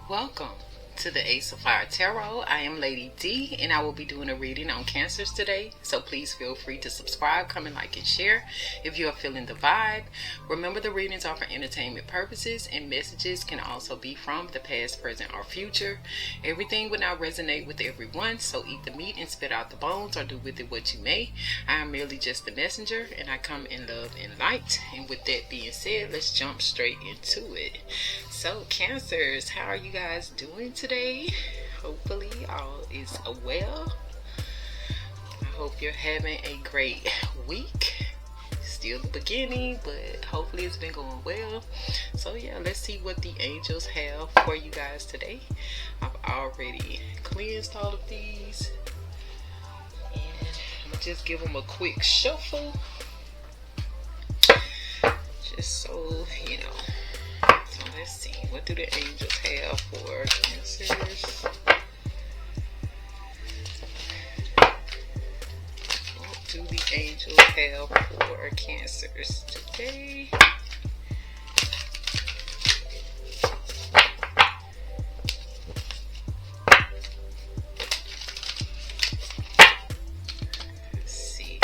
Welcome to the Ace of Fire Tarot. I am Lady D, and I will be doing a reading on Cancers today. So please feel free to subscribe, comment, like, and share if you are feeling the vibe. Remember, the readings are for entertainment purposes, and messages can also be from the past, present, or future. Everything will not resonate with everyone, so eat the meat and spit out the bones, or do with it what you may. I am merely just the messenger, and I come in love and light. And with that being said, let's jump straight into it. So, Cancers, how are you guys doing today? Hopefully all is well. I hope you're having a great week. Still the beginning, but hopefully it's been going well. So yeah, let's see what the angels have for you guys today. I've already cleansed all of these, and I'm gonna just give them a quick shuffle, just so you know. So let's see, what do the angels have for Cancers? What do the angels have for Cancers today? Let's see.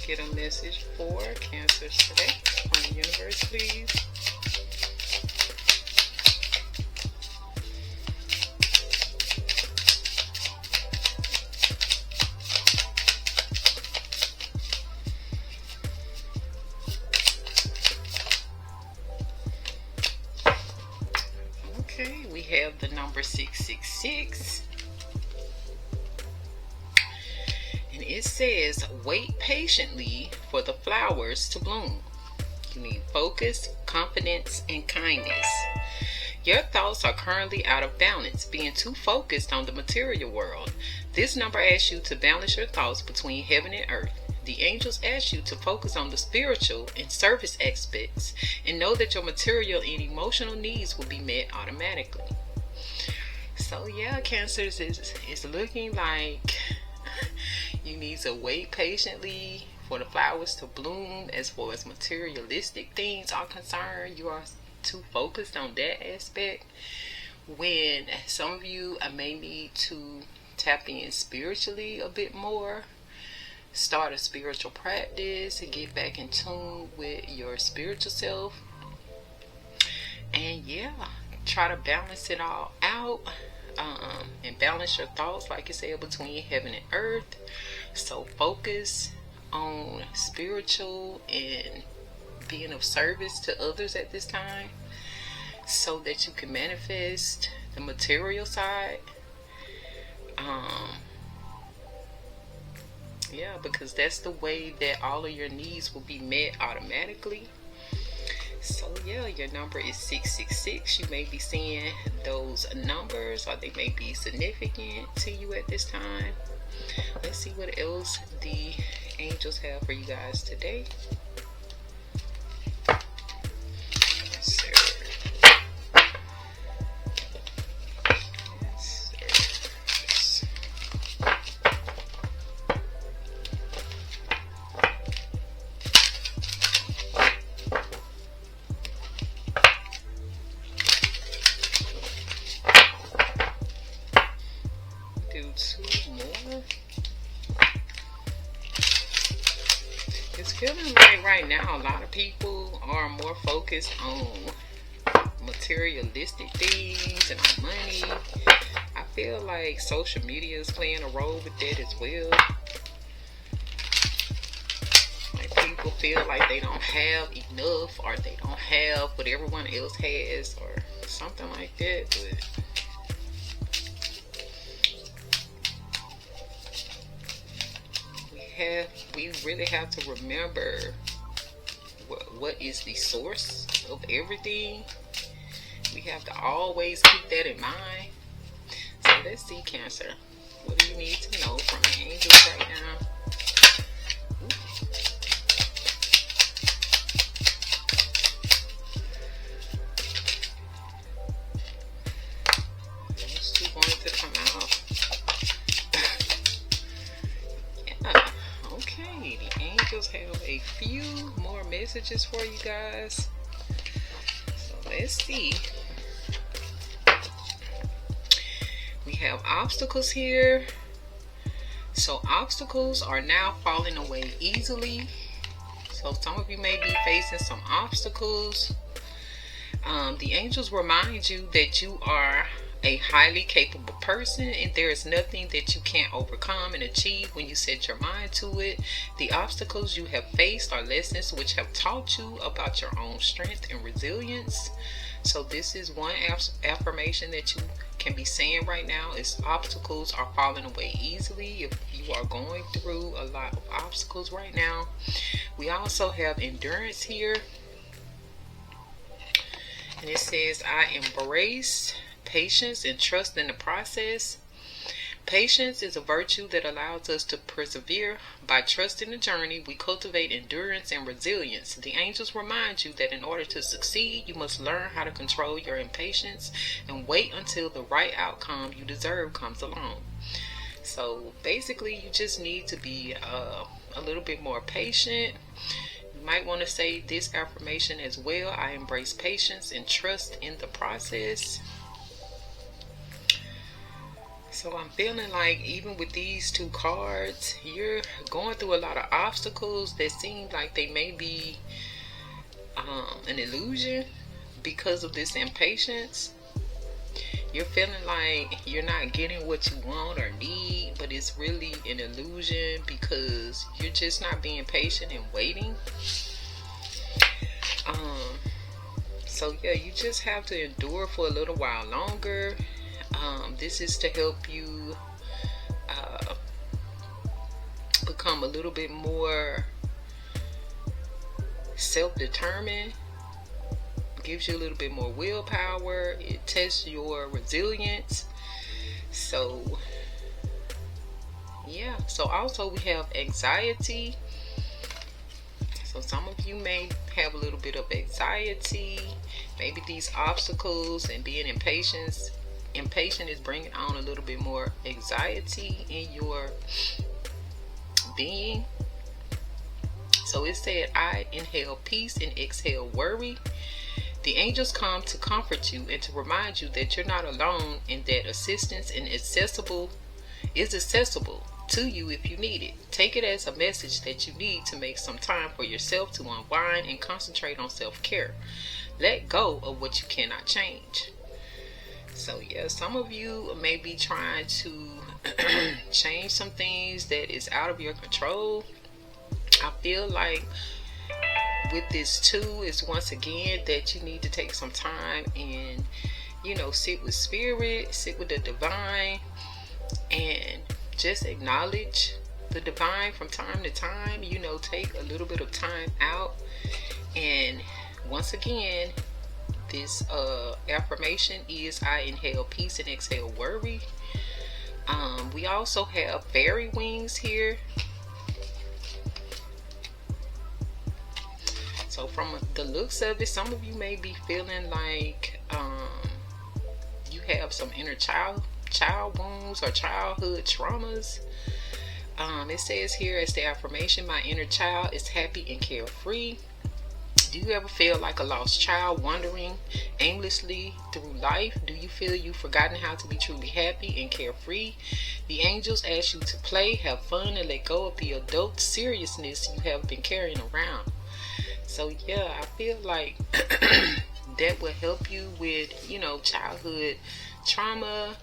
Get a message for Cancers today from the universe, please. Okay, we have the number 666. It says, wait patiently for the flowers to bloom. You need focus, confidence, and kindness. Your thoughts are currently out of balance, being too focused on the material world. This number asks you to balance your thoughts between heaven and earth. The angels ask you to focus on the spiritual and service aspects, and know that your material and emotional needs will be met automatically. So yeah, Cancers, is looking like you need to wait patiently for the flowers to bloom. As far as materialistic things are concerned, you are too focused on that aspect, when some of you may need to tap in spiritually a bit more, start a spiritual practice and get back in tune with your spiritual self, and yeah, try to balance it all out. And balance your thoughts, like I said, between heaven and earth. So focus on spiritual and being of service to others at this time, so that you can manifest the material side. Yeah, because that's the way that all of your needs will be met automatically. So yeah, your number is 666. You may be seeing those numbers, or they may be significant to you at this time. Let's see what else the angels have for you guys today. Yes, sir. Yes, sir. Two more. It's feeling like right now a lot of people are more focused on materialistic things and on money. I feel like social media is playing a role with that as well. Like people feel like they don't have enough, or they don't have what everyone else has, or something like that. But we really have to remember what is the source of everything. We have to always keep that in mind. So let's see, Cancer. What do you need to know from the angels right now? These two wanted to come out. Yeah. Okay. The angels have a few more messages for you guys. So let's see. We have obstacles here. So obstacles are now falling away easily. So some of you may be facing some obstacles. The angels remind you that you are a highly capable person and there is nothing that you can't overcome and achieve when you set your mind to it. The obstacles you have faced are lessons which have taught you about your own strength and resilience. So this is one affirmation that you can be saying right now is obstacles are falling away easily. If you are going through a lot of obstacles right now. We also have endurance here. And it says, I embrace patience and trust in the process. Patience is a virtue that allows us to persevere. By trusting the journey, we cultivate endurance and resilience. The angels remind you that in order to succeed, you must learn how to control your impatience and wait until the right outcome you deserve comes along. So basically, you just need to be a little bit more patient. You might want to say this affirmation as well. I embrace patience and trust in the process. So I'm feeling like even with these two cards, you're going through a lot of obstacles that seem like they may be an illusion because of this impatience. You're feeling like you're not getting what you want or need, but it's really an illusion because you're just not being patient and waiting. So yeah, you just have to endure for a little while longer. This is to help you become a little bit more self-determined. Gives you a little bit more willpower. It tests your resilience. So yeah. So also we have anxiety. So some of you may have a little bit of anxiety. Maybe these obstacles and being impatient is bringing on a little bit more anxiety in your being. So it said, I inhale peace and exhale worry. The angels come to comfort you and to remind you that you're not alone and that assistance is accessible to you if you need it. Take it as a message that you need to make some time for yourself to unwind and concentrate on self-care. Let go of what you cannot change. So yeah, some of you may be trying to change some things that is out of your control. I feel like with this too is once again that you need to take some time and sit with spirit, sit with the divine, and just acknowledge the divine from time to time. Take a little bit of time out. And once again, this affirmation is I inhale peace and exhale worry. We also have fairy wings here. So from the looks of it, some of you may be feeling like you have some inner child wounds or childhood traumas. It says here as the affirmation, my inner child is happy and carefree. Do you ever feel like a lost child wandering aimlessly through life? Do you feel you've forgotten how to be truly happy and carefree? The angels ask you to play, have fun, and let go of the adult seriousness you have been carrying around. So yeah, I feel like that will help you with, childhood trauma.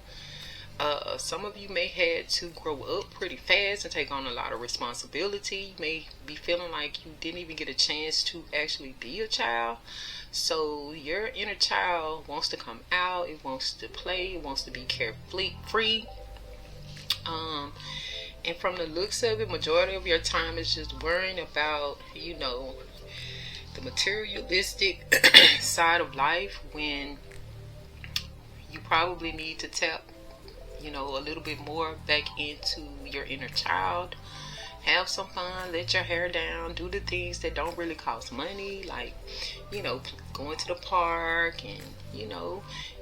Some of you may had to grow up pretty fast and take on a lot of responsibility. You may be feeling like you didn't even get a chance to actually be a child. So your inner child wants to come out. It wants to play. It wants to be carefree. And from the looks of it, majority of your time is just worrying about, the materialistic side of life, when you probably need to tap, a little bit more back into your inner child. Have some fun, let your hair down, do the things that don't really cost money, like, going to the park and,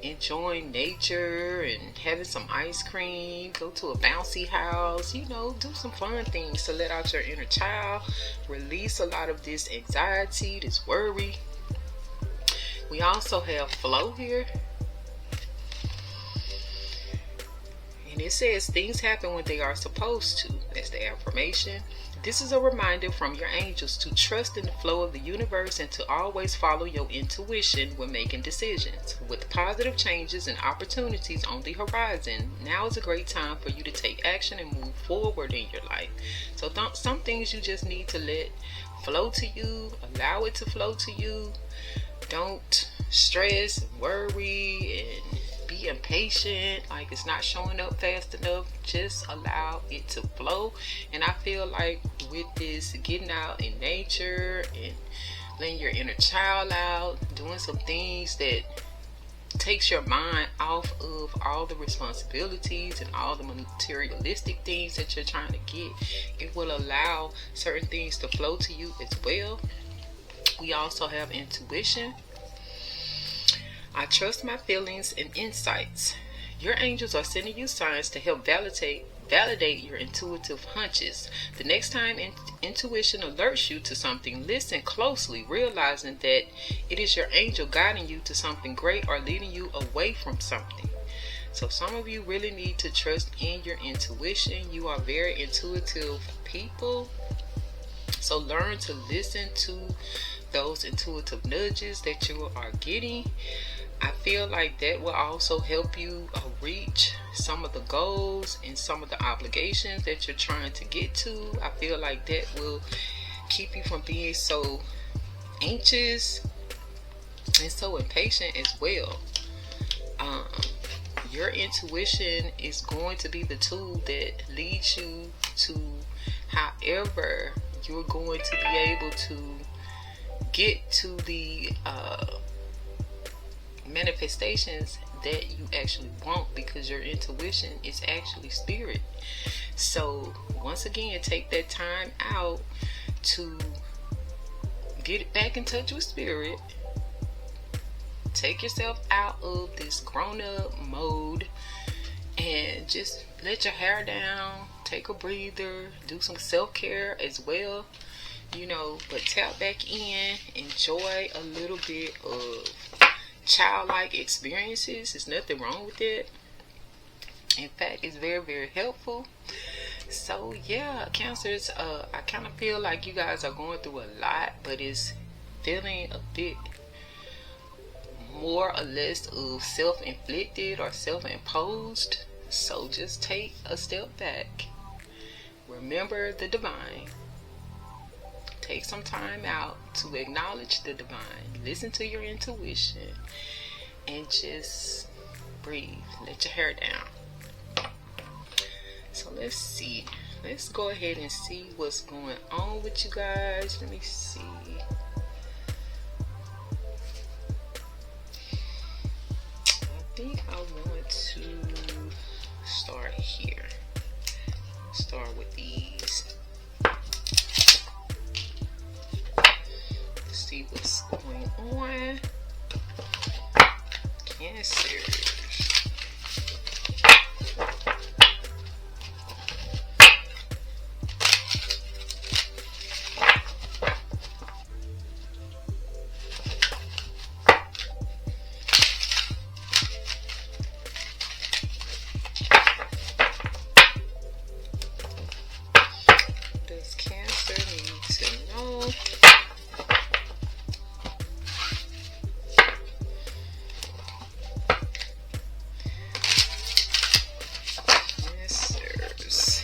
enjoying nature and having some ice cream, go to a bouncy house, do some fun things to let out your inner child, release a lot of this anxiety, this worry. We also have flow here. And it says things happen when they are supposed to. That's the affirmation. This is a reminder from your angels to trust in the flow of the universe and to always follow your intuition when making decisions. With positive changes and opportunities on the horizon, now is a great time for you to take action and move forward in your life. So some things you just need to let flow to you, allow it to flow to you. Don't stress, worry, and be impatient, like it's not showing up fast enough. Just allow it to flow. And I feel like with this getting out in nature and letting your inner child out, doing some things that takes your mind off of all the responsibilities and all the materialistic things that you're trying to get, it will allow certain things to flow to you as well. We also have intuition. I trust my feelings and insights. Your angels are sending you signs to help validate your intuitive hunches. The next time intuition alerts you to something, listen closely, realizing that it is your angel guiding you to something great or leading you away from something. So some of you really need to trust in your intuition. You are very intuitive people. So learn to listen to those intuitive nudges that you are getting. I feel like that will also help you reach some of the goals and some of the obligations that you're trying to get to. I feel like that will keep you from being so anxious and so impatient as well. Your intuition is going to be the tool that leads you to however you're going to be able to get to the manifestations that you actually want, because your intuition is actually spirit. So once again, take that time out to get back in touch with spirit. Take yourself out of this grown-up mode and just let your hair down, take a breather, do some self-care as well, but tap back in, enjoy a little bit of childlike experiences. There's nothing wrong with it. In fact, it's very, very helpful. So yeah, Cancers, I kind of feel like you guys are going through a lot, but it's feeling a bit more or less of self-inflicted or self-imposed. So just take a step back, remember the divine, take some time out to acknowledge the divine, listen to your intuition, and just breathe, let your hair down. So let's see, let's go ahead and see what's going on with you guys. Let me see. I think I want to start here. Start with these. Let's see what's going on. Cancers. Does Cancer need to know? Cancers.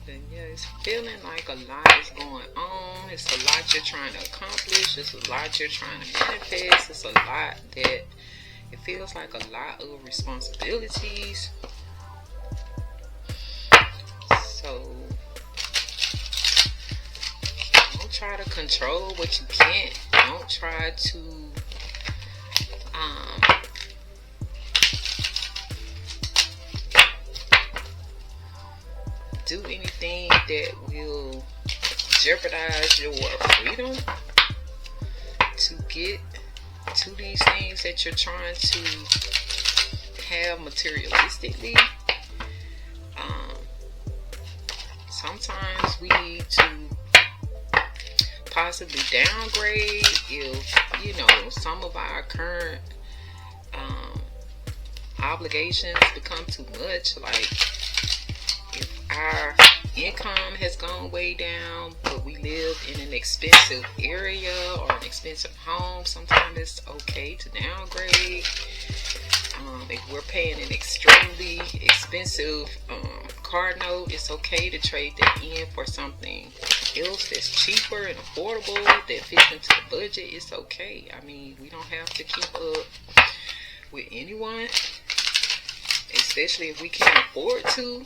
The It's feeling like a lot is going on. It's a lot you're trying to accomplish. It's a lot you're trying to manifest. It's a lot that it feels like a lot of responsibilities. So don't try to control what you can't. Don't try to do anything that will jeopardize your freedom to get to these things that you're trying to have materialistically. Sometimes we need to possibly downgrade if some of our current obligations become too much. Like if our income has gone way down, but we live in an expensive area or an expensive home, sometimes it's okay to downgrade. If we're paying an extremely expensive car note, it's okay to trade that in for something else that's cheaper and affordable, that fits into the budget. It's okay. I mean, we don't have to keep up with anyone, especially if we can't afford to.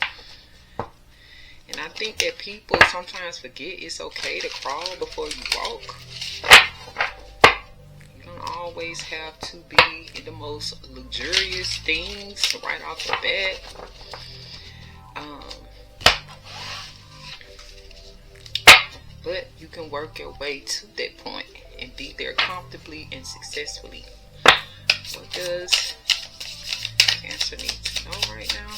And I think that people sometimes forget it's okay to crawl before you walk. You don't always have to be in the most luxurious things right off the bat. But you can work your way to that point and be there comfortably and successfully. What does Cancer need to know right now?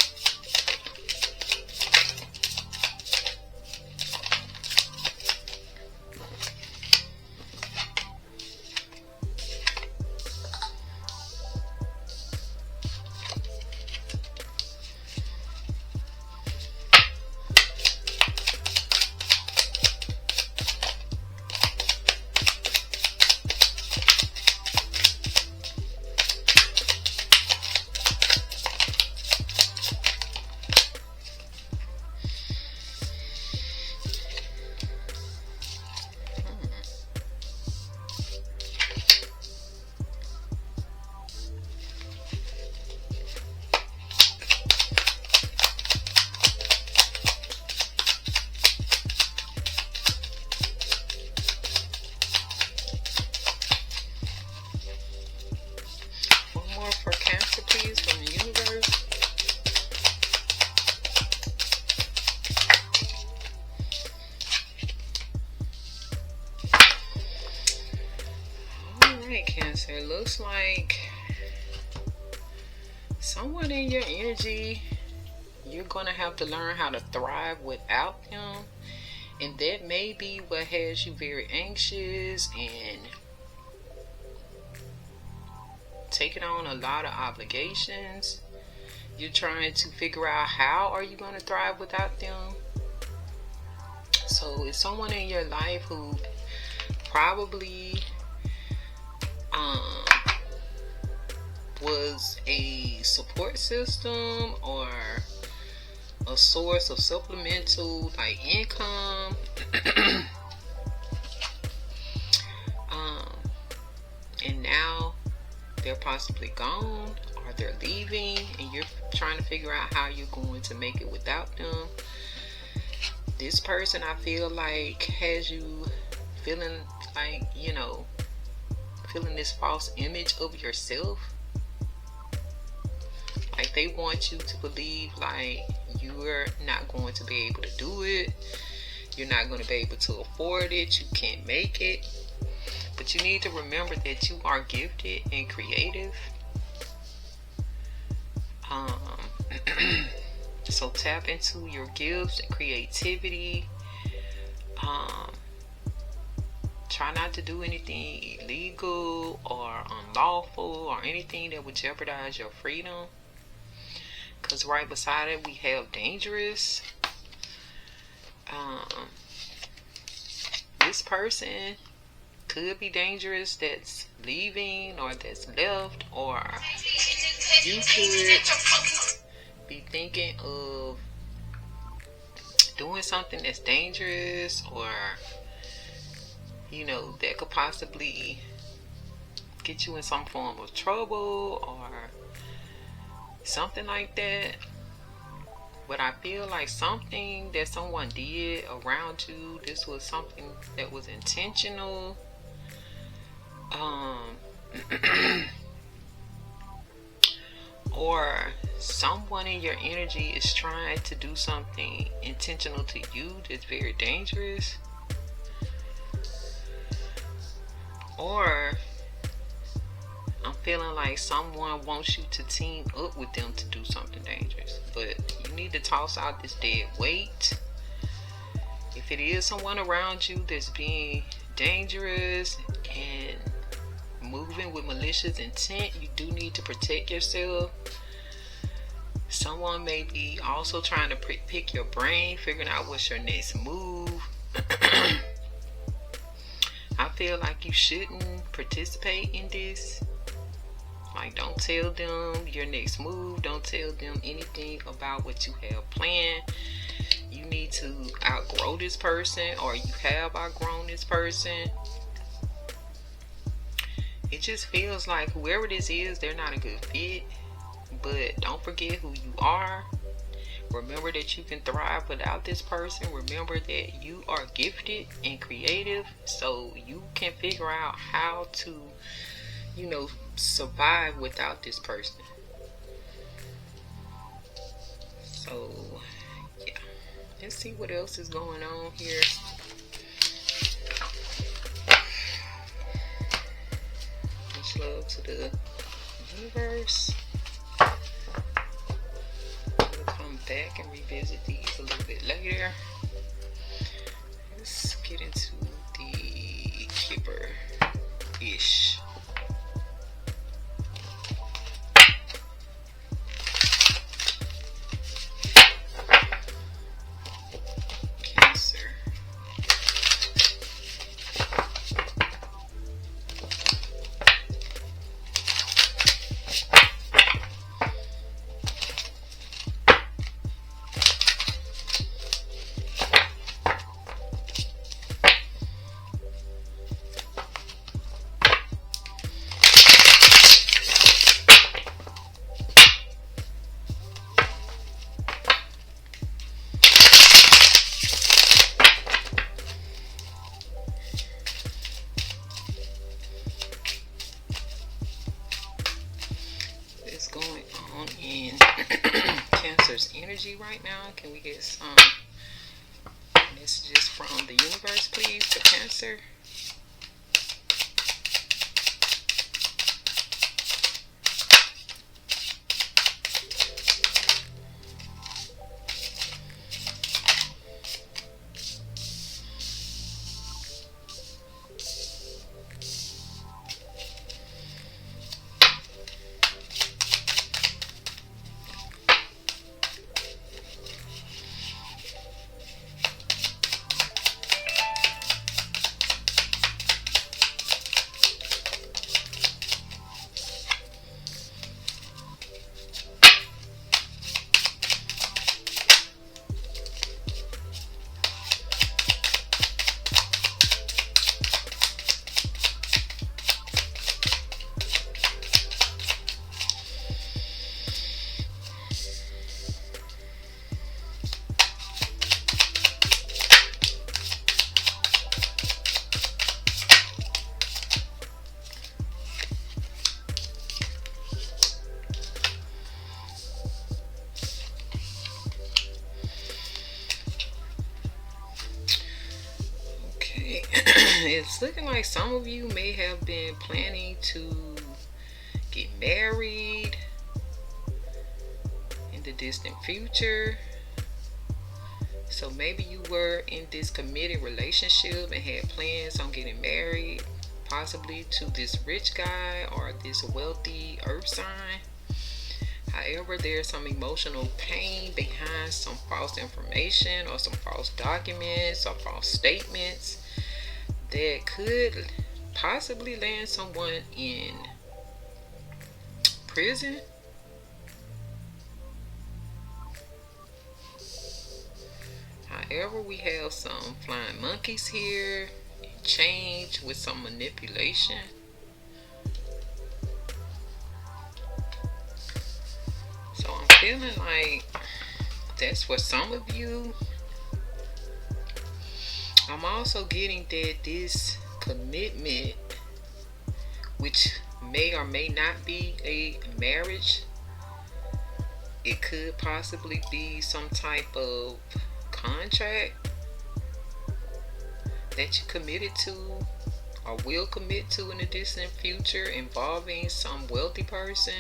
For Cancer, please, from the universe. Alright, Cancer. It looks like someone in your energy, you're going to have to learn how to thrive without them. And that may be what has you very anxious and taking on a lot of obligations. You're trying to figure out how are you going to thrive without them. So it's someone in your life who probably was a support system or a source of supplemental like income. And now they're possibly gone or they're leaving and you're trying to figure out how you're going to make it without them. This person, I feel like, has you feeling like, feeling this false image of yourself. Like they want you to believe like you're not going to be able to do it. You're not going to be able to afford it. You can't make it. But you need to remember that you are gifted and creative. So tap into your gifts and creativity. Try not to do anything illegal or unlawful or anything that would jeopardize your freedom. Because right beside it, we have dangerous. This person could be dangerous that's leaving or that's left, or you could be thinking of doing something that's dangerous, or that could possibly get you in some form of trouble or something like that. But I feel like something that someone did around you, this was something that was intentional. Or someone in your energy is trying to do something intentional to you that's very dangerous. Or I'm feeling like someone wants you to team up with them to do something dangerous. But you need to toss out this dead weight. If it is someone around you that's being dangerous and moving with malicious intent, you do need to protect yourself. Someone may be also trying to pick your brain, figuring out what's your next move. I feel like you shouldn't participate in this. Like, don't tell them your next move. Don't tell them anything about what you have planned. You need to outgrow this person, or you have outgrown this person. It just feels like whoever this is, they're not a good fit. But don't forget who you are. Remember that you can thrive without this person. Remember that you are gifted and creative, so you can figure out how to, survive without this person. So, yeah. Let's see what else is going on here. Much love to the universe. We'll come back and revisit these a little bit later. Let's get into the Kipper-ish. Going on in Cancer's energy right now? Can we get some messages from the universe, please, for Cancer? It's looking like some of you may have been planning to get married in the distant future. So maybe you were in this committed relationship and had plans on getting married, possibly to this rich guy or this wealthy earth sign. However, there's some emotional pain behind some false information or some false documents or false statements that could possibly land someone in prison. However, we have some flying monkeys here, change with some manipulation. So I'm feeling like that's for some of you. I'm also getting that this commitment, which may or may not be a marriage, it could possibly be some type of contract that you committed to or will commit to in the distant future involving some wealthy person.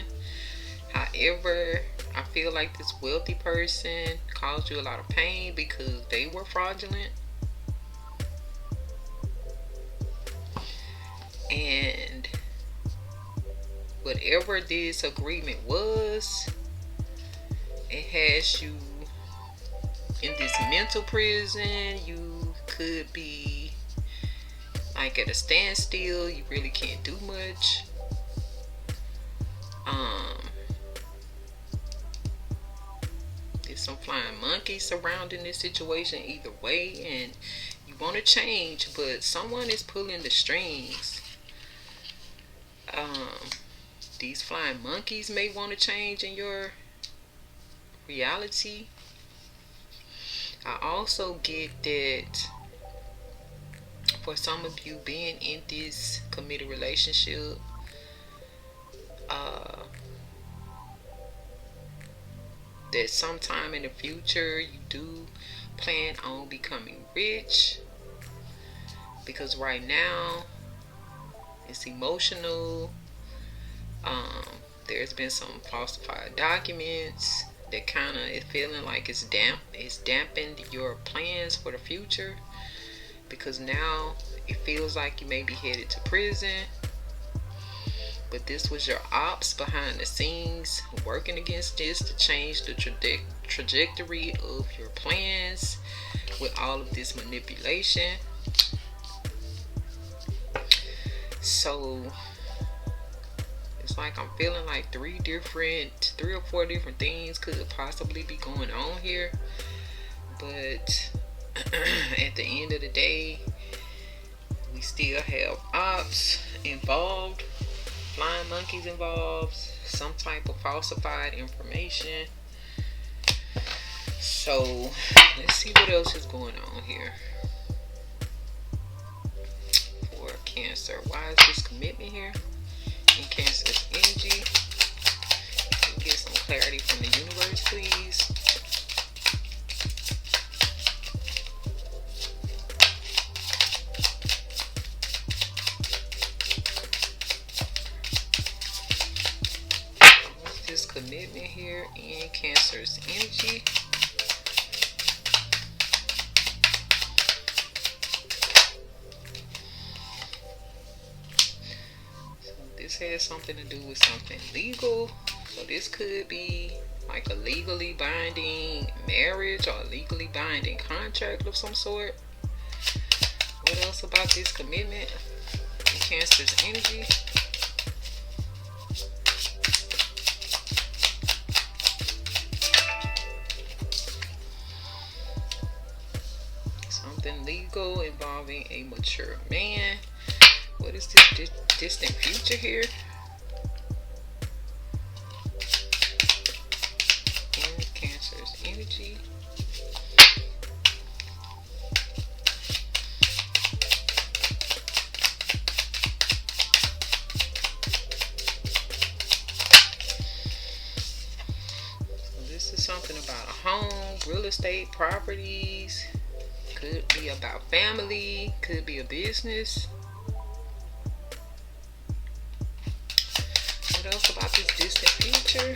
However, I feel like this wealthy person caused you a lot of pain because they were fraudulent. And whatever this agreement was, it has you in this mental prison. You could be like at a standstill. You really can't do much. There's some flying monkeys surrounding this situation either way, and you want to change, but someone is pulling the strings. These flying monkeys may want to change in your reality. I also get that for some of you being in this committed relationship, that sometime in the future you do plan on becoming rich, because right now it's emotional. There's been some falsified documents that kind of is feeling like it's dampened your plans for the future, because now it feels like you may be headed to prison, but this was your ops behind the scenes working against this to change the trajectory of your plans with all of this manipulation. So it's like I'm feeling like three or four different things could possibly be going on here. But at the end of the day, we still have ops involved, flying monkeys involved, some type of falsified information. So let's see what else is going on here for Cancer. Why is this commitment here in Cancer's energy? Can we get some clarity from the universe, please? What's this commitment here in Cancer's energy? This has something to do with something legal. So this could be like a legally binding marriage or a legally binding contract of some sort. What else about this commitment in Cancer's energy? Something legal involving a mature man. What is this distant future here? In Cancer's energy. So this is something about a home, real estate, properties. Could be about family, could be a business. What else about this distant future?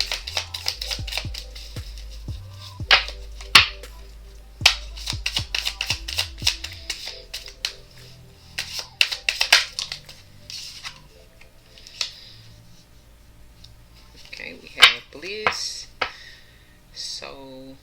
Okay, we have bliss. So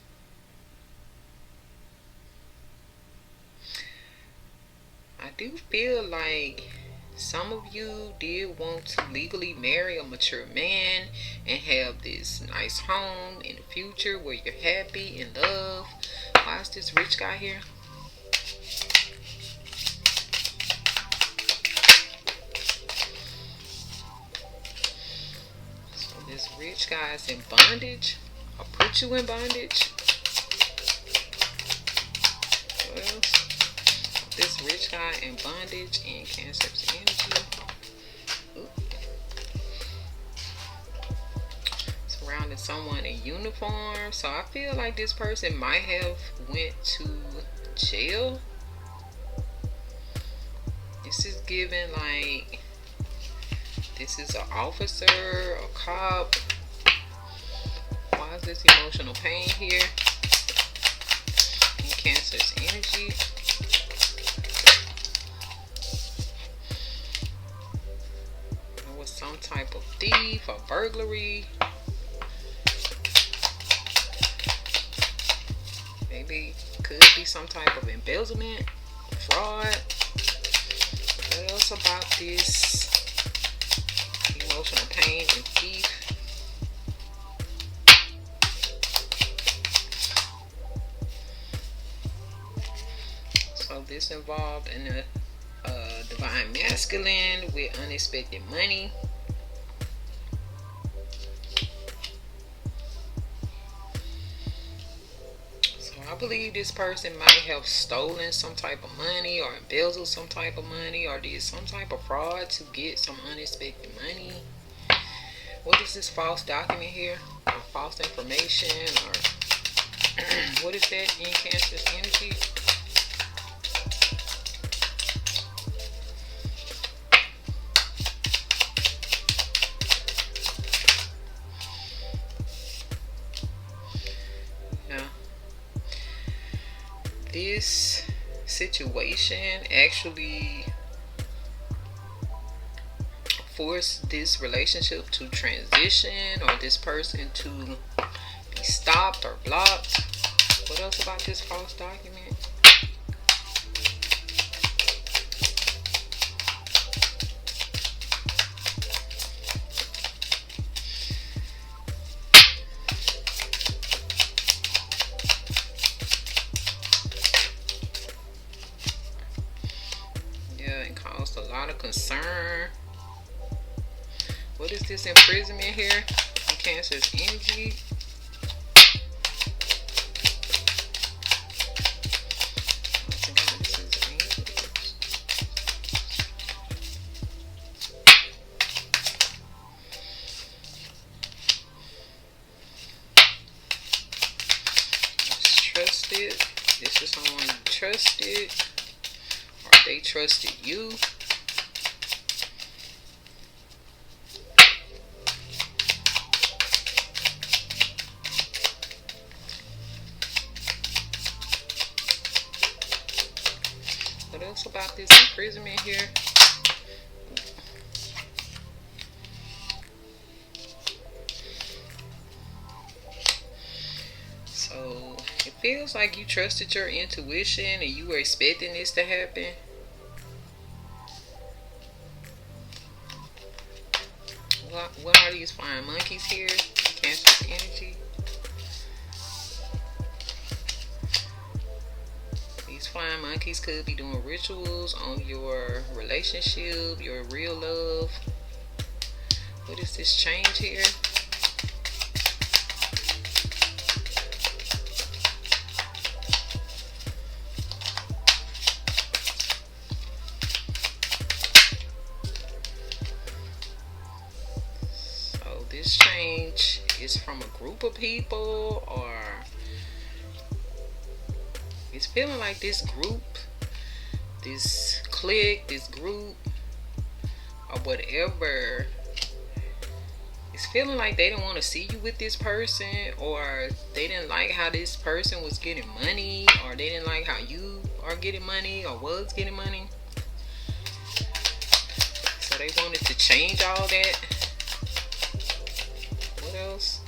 I do feel like some of you did want to legally marry a mature man and have this nice home in the future where you're happy, in love. Why is this rich guy here? So this rich guy is in bondage, or put you in bondage. What else? This rich guy in bondage in Cancer's energy. Ooh. Surrounding someone in uniform. So I feel like this person might have went to jail. This is given like this is an officer, a cop. Why is this emotional pain here in Cancer's energy? There was some type of thief or burglary. Maybe could be some type of embezzlement, fraud. What else about this emotional pain and thief? So this involved in a divine masculine with unexpected money. I believe this person might have stolen some type of money or embezzled some type of money or did some type of fraud to get some unexpected money. What is this false document here? Or false information? Or what is that in Cancer's energy? This situation actually forced this relationship to transition or this person to be stopped or blocked. What else about this false document? Caused a lot of concern. What is this imprisonment here in Cancer's energy? Trusted. This is someone you trusted. They trusted you. What else about this imprisonment here? So it feels like you trusted your intuition and you were expecting this to happen. What are these flying monkeys here? Cancer's energy. These flying monkeys could be doing rituals on your relationship, your real love. What is this change here? This change is from a group of people, or it's feeling like this group, this clique, this group, or whatever, it's feeling like they didn't want to see you with this person, or they didn't like how this person was getting money, or they didn't like how you are getting money or was getting money. So they wanted to change all that. What else?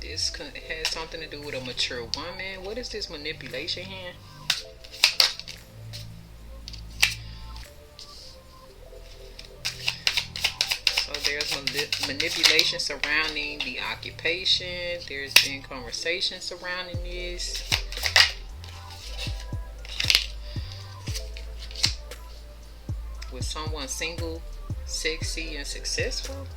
This has something to do with a mature woman. What is this manipulation here? So There's manipulation surrounding the occupation. There's been conversation surrounding this. With someone single, sexy, and successful.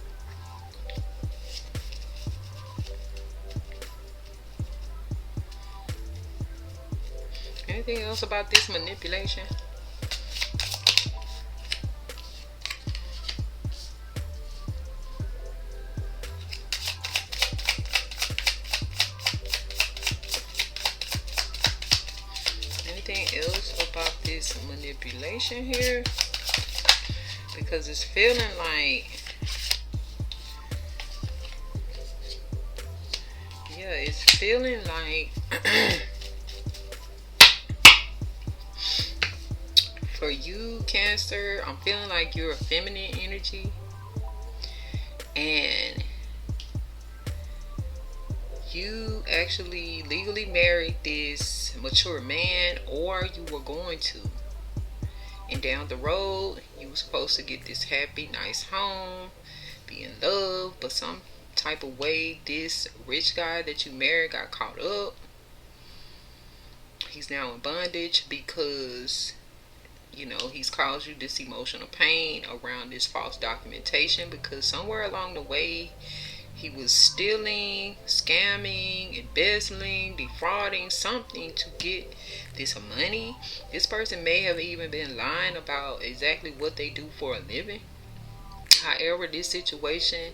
Anything else about this manipulation? Anything else about this manipulation here? Because it's feeling like, yeah, it's feeling like for you, Cancer, I'm feeling like you're a feminine energy, and you actually legally married this mature man, or you were going to. And down the road, you were supposed to get this happy, nice home, be in love, but some type of way, this rich guy that you married got caught up. He's now in bondage because, you know, he's caused you this emotional pain around this false documentation, because somewhere along the way, he was stealing, scamming, embezzling, defrauding something to get this money. This person may have even been lying about exactly what they do for a living. However, this situation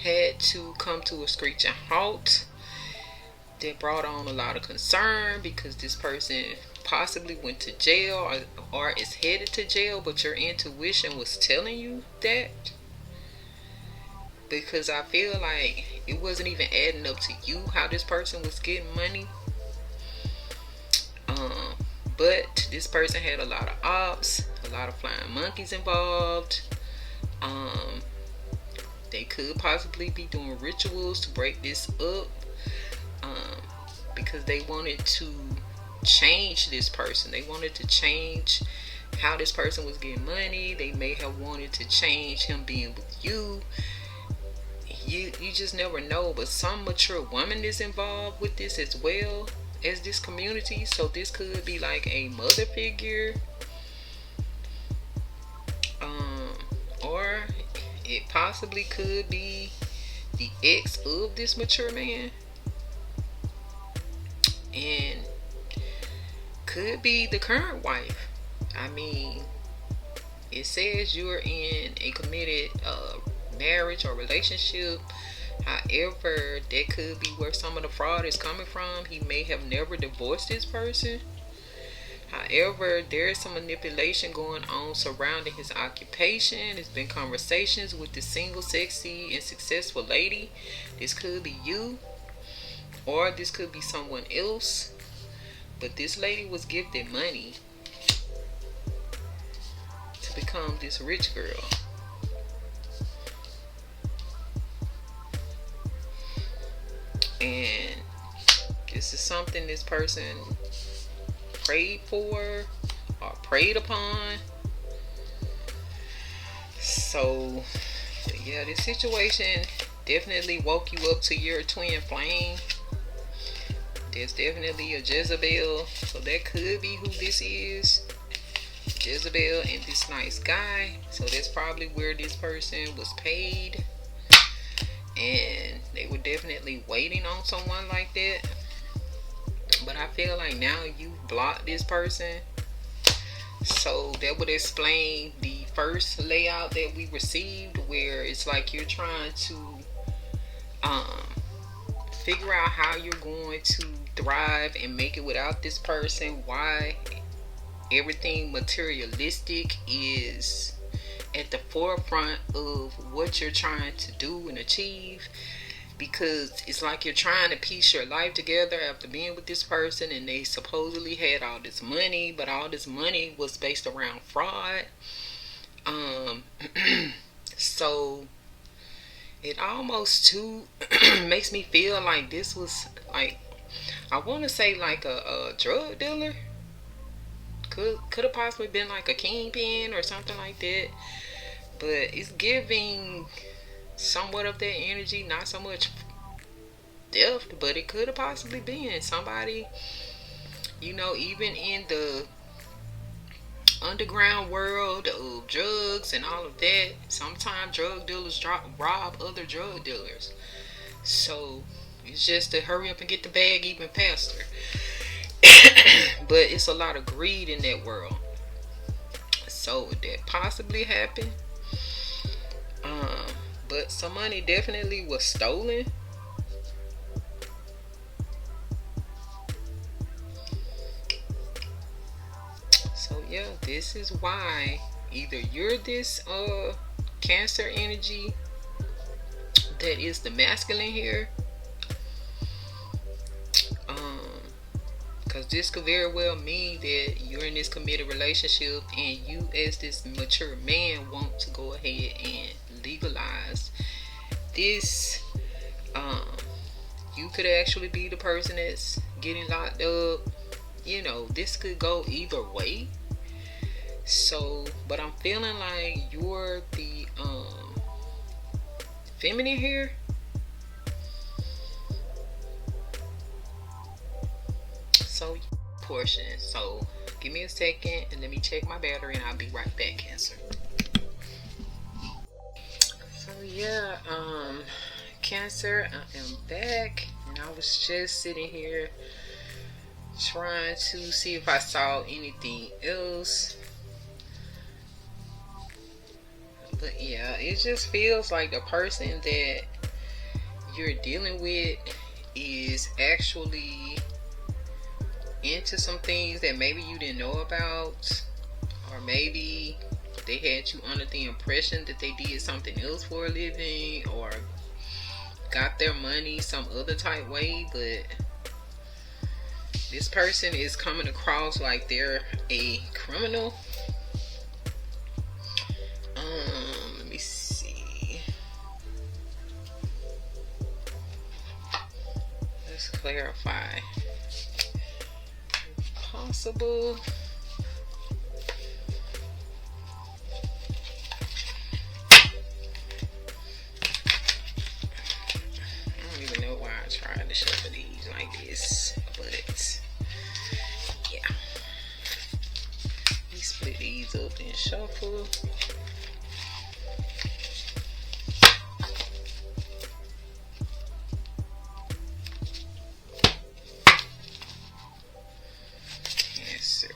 had to come to a screeching halt. That brought on a lot of concern because this person possibly went to jail or is headed to jail, but your intuition was telling you that. Because I feel like it wasn't even adding up to you how this person was getting money. But this person had a lot of ops, a lot of flying monkeys involved. They could possibly be doing rituals to break this up, because they wanted to change this person. They wanted to change how this person was getting money. They may have wanted to change him being with you. You just never know, but some mature woman is involved with this as well as this community. So this could be like a mother figure, or it possibly could be the ex of this mature man, and could be the current wife. I mean, it says you're in a committed marriage or relationship. However, that could be where some of the fraud is coming from. He may have never divorced this person. However, there is some manipulation going on surrounding his occupation. There's been conversations with the single, sexy, and successful lady. This could be you, or this could be someone else. But this lady was gifted money to become this rich girl. And this is something this person prayed for or prayed upon. So yeah, this situation definitely woke you up to your twin flame. There's definitely a Jezebel, so that could be who this is. Jezebel and this nice guy. So that's probably where this person was paid, and they were definitely waiting on someone like that. But I feel like now you've blocked this person, so that would explain the first layout that we received, where it's like you're trying to figure out how you're going to thrive and make it without this person. Why everything materialistic is at the forefront of what you're trying to do and achieve, because it's like you're trying to piece your life together after being with this person, and they supposedly had all this money, but all this money was based around fraud. So it almost too makes me feel like this was like, I want to say like a drug dealer. Could have possibly been like a kingpin or something like that. But it's giving somewhat of that energy, not so much death, but it could have possibly been somebody, you know, even in the underground world of drugs and all of that. Sometimes drug dealers rob other drug dealers, so it's just to hurry up and get the bag even faster. But it's a lot of greed in that world, so that possibly happened. But some money definitely was stolen. So yeah, this is why either you're this Cancer energy that is the masculine here, because this could very well mean that you're in this committed relationship and you as this mature man want to go ahead and legalize this. You could actually be the person that's getting locked up. You know, this could go either way. So, but I'm feeling like you're the feminine here. So, portion. So, give me a second and let me check my battery and I'll be right back, Cancer. So, yeah, Cancer, I am back, and I was just sitting here trying to see if I saw anything else. But yeah, it just feels like the person that you're dealing with is actually into some things that maybe you didn't know about, or maybe they had you under the impression that they did something else for a living or got their money some other type way. But this person is coming across like they're a criminal. Let me see. Let's clarify. Possible. I don't even know why I tried to shuffle these like this, but yeah. We split these up and shuffle. Yes, sir.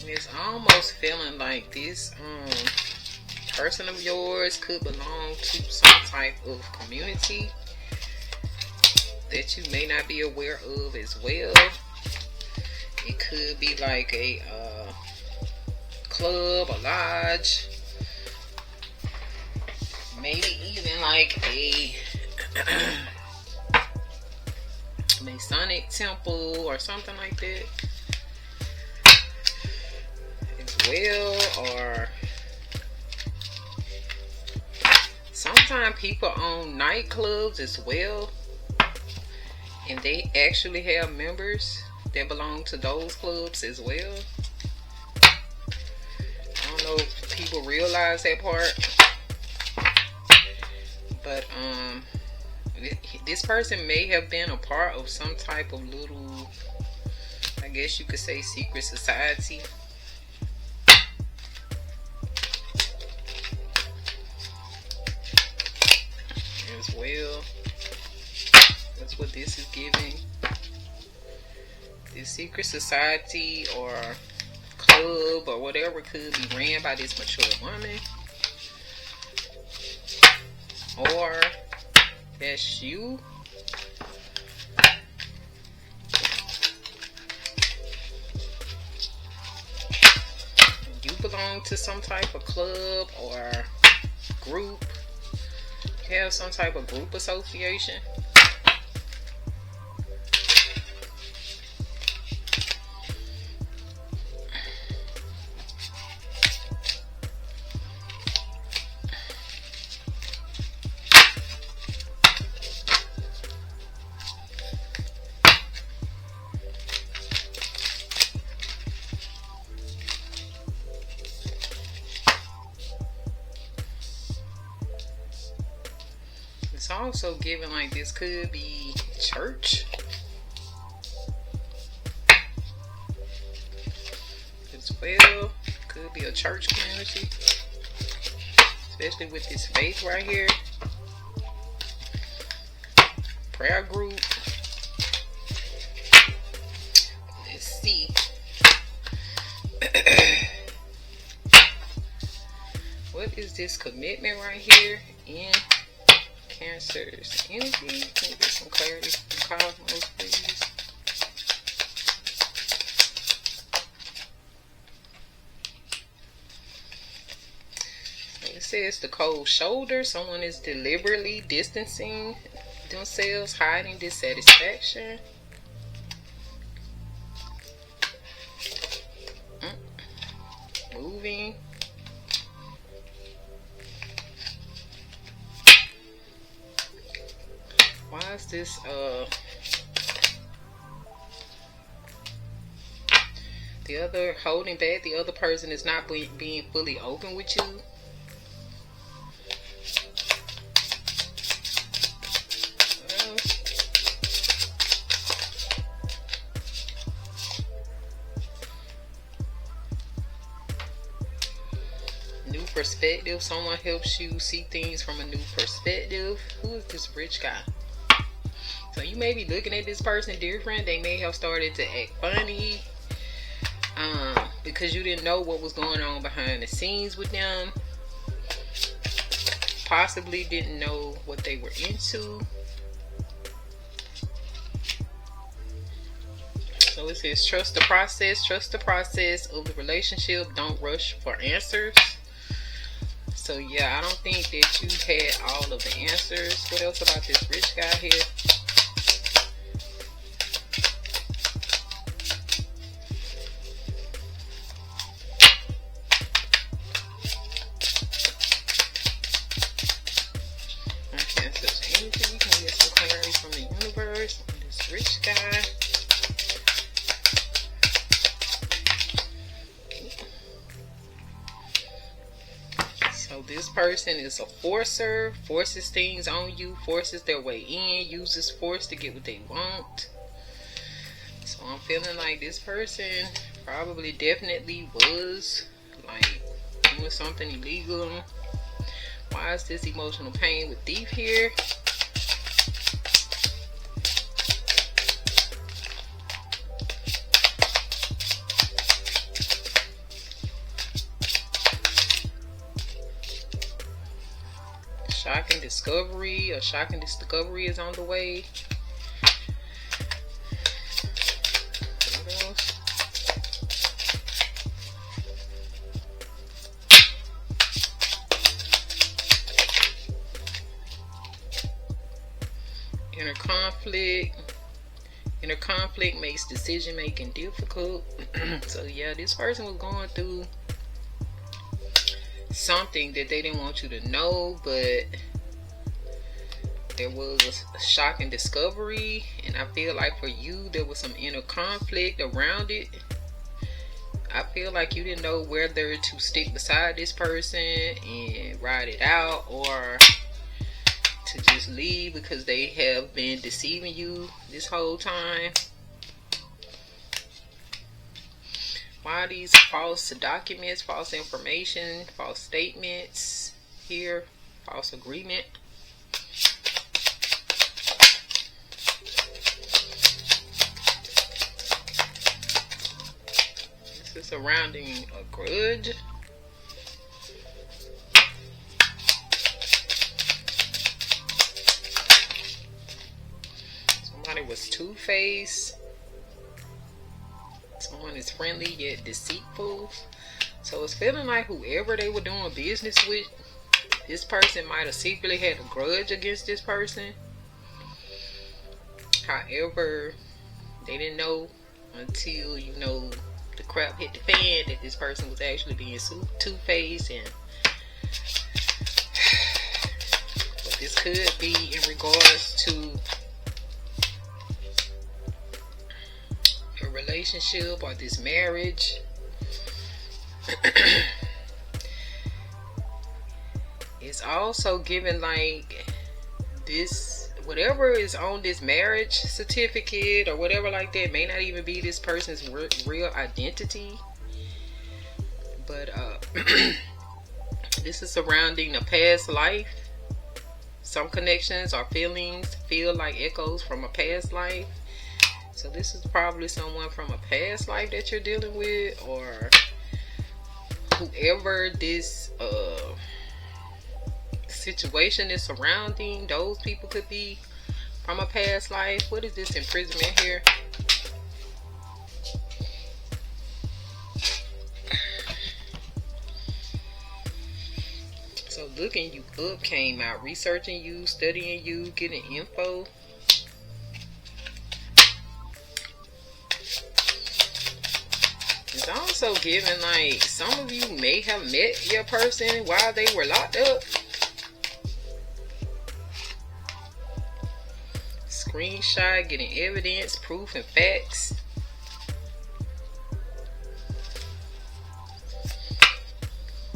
It's almost feeling like this person of yours could belong to some type of community that you may not be aware of as well. It could be like a club, a lodge, maybe even like a Masonic temple or something like that as well. Or sometimes people own nightclubs as well, and they actually have members that belong to those clubs as well. I don't know if people realize that part, but this person may have been a part of some type of little, I guess you could say, secret society. As well. That's what this is giving. This secret society or club or whatever could be ran by this mature woman. Or that's you. belong to some type of club or group. You have some type of group association. It's also given like this could be church as well. Could be a church community, especially with this faith right here. Prayer group. Let's see. What is this commitment right here in Cancer's energy? Can we get some clarity from Cosmos, please? So it says the cold shoulder. Someone is deliberately distancing themselves, hiding dissatisfaction. Moving. Why is this the other holding back? The other person is not being fully open with you. New perspective. Someone helps you see things from a new perspective. Who is this rich guy? So you may be looking at this person different. They may have started to act funny because you didn't know what was going on behind the scenes with them. Possibly didn't know what they were into. So it says trust the process. Trust the process of the relationship. Don't rush for answers. So yeah, I don't think that you had all of the answers. What else about this rich guy here? Rich guy. So this person is a forcer, forces things on you, forces their way in, uses force to get what they want. So I'm feeling like this person probably definitely was like doing something illegal. Why is this emotional pain with thief here? Shocking discovery. A shocking discovery is on the way. What else? Inner conflict. Inner conflict makes decision making difficult. So yeah, this person was going through something that they didn't want you to know, but there was a shocking discovery, and I feel like for you there was some inner conflict around it. I feel like you didn't know whether to stick beside this person and ride it out or to just leave because they have been deceiving you this whole time. Why are these false documents, false information, false statements here, false agreement? This is surrounding a grudge. Somebody was two-faced. Someone is friendly yet deceitful. So it's feeling like whoever they were doing business with, this person might have secretly had a grudge against this person. However, they didn't know until, you know, the crap hit the fan that this person was actually being two-faced. And what this could be in regards to a relationship or this marriage. It's also given like this, whatever is on this marriage certificate or whatever like that may not even be this person's real identity. But this is surrounding a past life. Some connections or feelings feel like echoes from a past life. So this is probably someone from a past life that you're dealing with, or whoever this situation is surrounding. Those people could be from a past life. What is this imprisonment here? So looking you up came out. Researching you, studying you, getting info. It's also giving like some of you may have met your person while they were locked up. Screenshot, getting evidence, proof, and facts.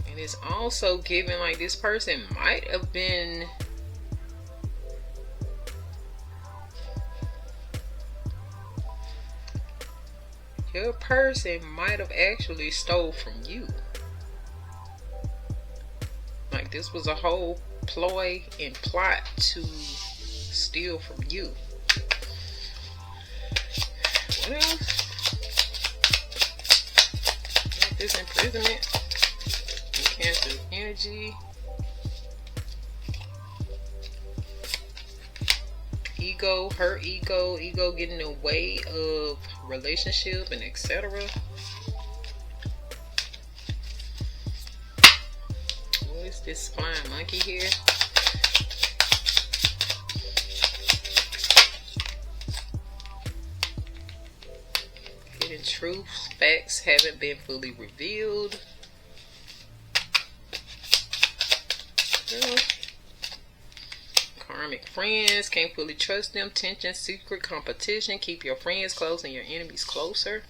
And it's also giving like this person might have been your person might have actually stole from you. Like this was a whole ploy and plot to steal from you. What else? This imprisonment, Cancer energy, ego, her ego getting in the way of relationship and etc. What is this flying monkey here? Hidden truths, facts haven't been fully revealed. Karmic friends, can't fully trust them. Tension, secret competition. Keep your friends close and your enemies closer.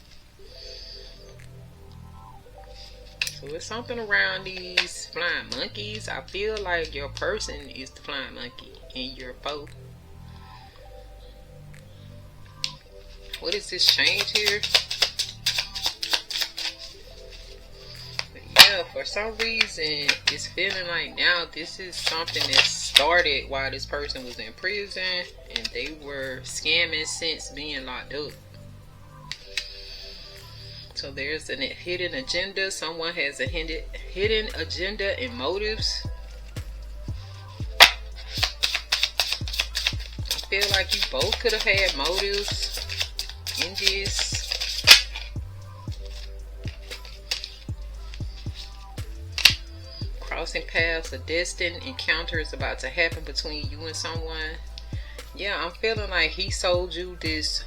So it's something around these flying monkeys. I feel like your person is the flying monkey and your foe. What is this change here? Yeah, for some reason it's feeling like now this is something that started while this person was in prison and they were scamming since being locked up. So there's a hidden agenda. Someone has a hidden agenda and motives. I feel like you both could have had motives in this. Crossing paths, a destined encounter is about to happen between you and someone. Yeah, I'm feeling like he sold you this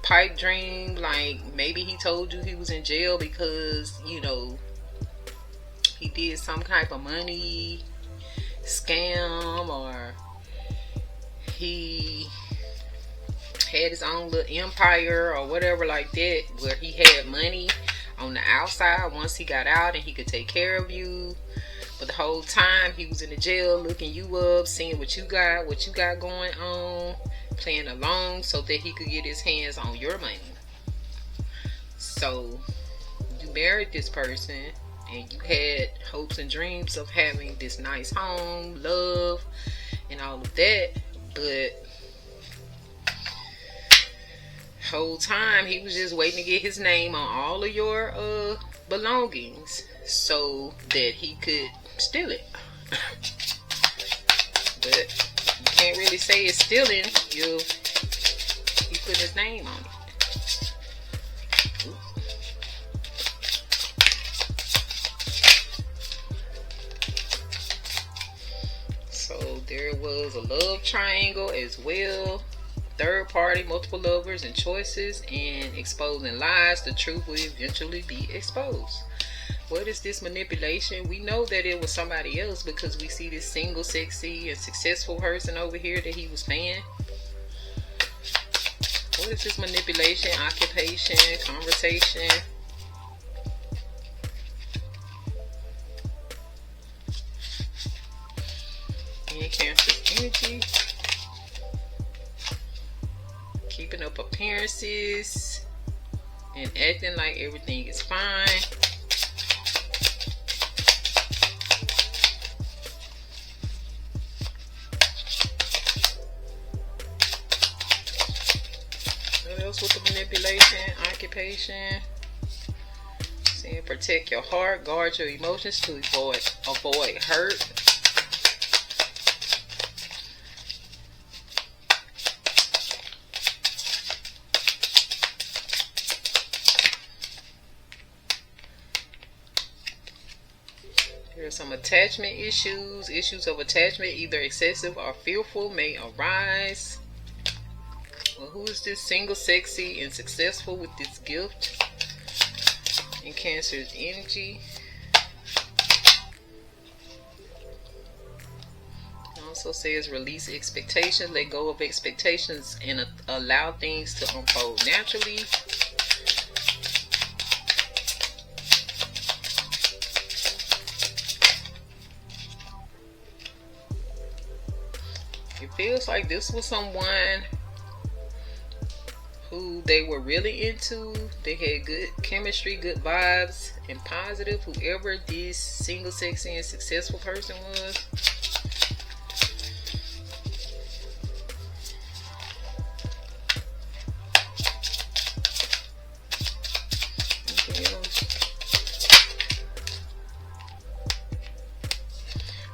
pipe dream. Like maybe he told you he was in jail because, you know, he did some type of money scam, or he had his own little empire or whatever like that, where he had money on the outside once he got out and he could take care of you. But the whole time he was in the jail, looking you up, seeing what you got going on, playing along so that he could get his hands on your money. So you married this person and you had hopes and dreams of having this nice home, love, and all of that. But whole time he was just waiting to get his name on all of your belongings so that he could steal it. But you can't really say it's stealing. He put his name on it. There was a love triangle as well. Third party, multiple lovers and choices, and exposing lies. The truth will eventually be exposed. What is this manipulation? We know that it was somebody else because we see this single, sexy, and successful person over here that he was paying. What is this manipulation, occupation, conversation? And Cancer energy. Keeping up appearances and acting like everything is fine. What else with the manipulation, occupation? Saying protect your heart, guard your emotions to avoid hurt. There's some attachment issues. Issues of attachment, either excessive or fearful, may arise. Well, who is this single, sexy, and successful with this gift? In Cancer's energy. It also says release expectations, let go of expectations, and allow things to unfold naturally. It feels like this was someone who they were really into. They had good chemistry, good vibes, and positive. Whoever this single, sexy, and successful person was.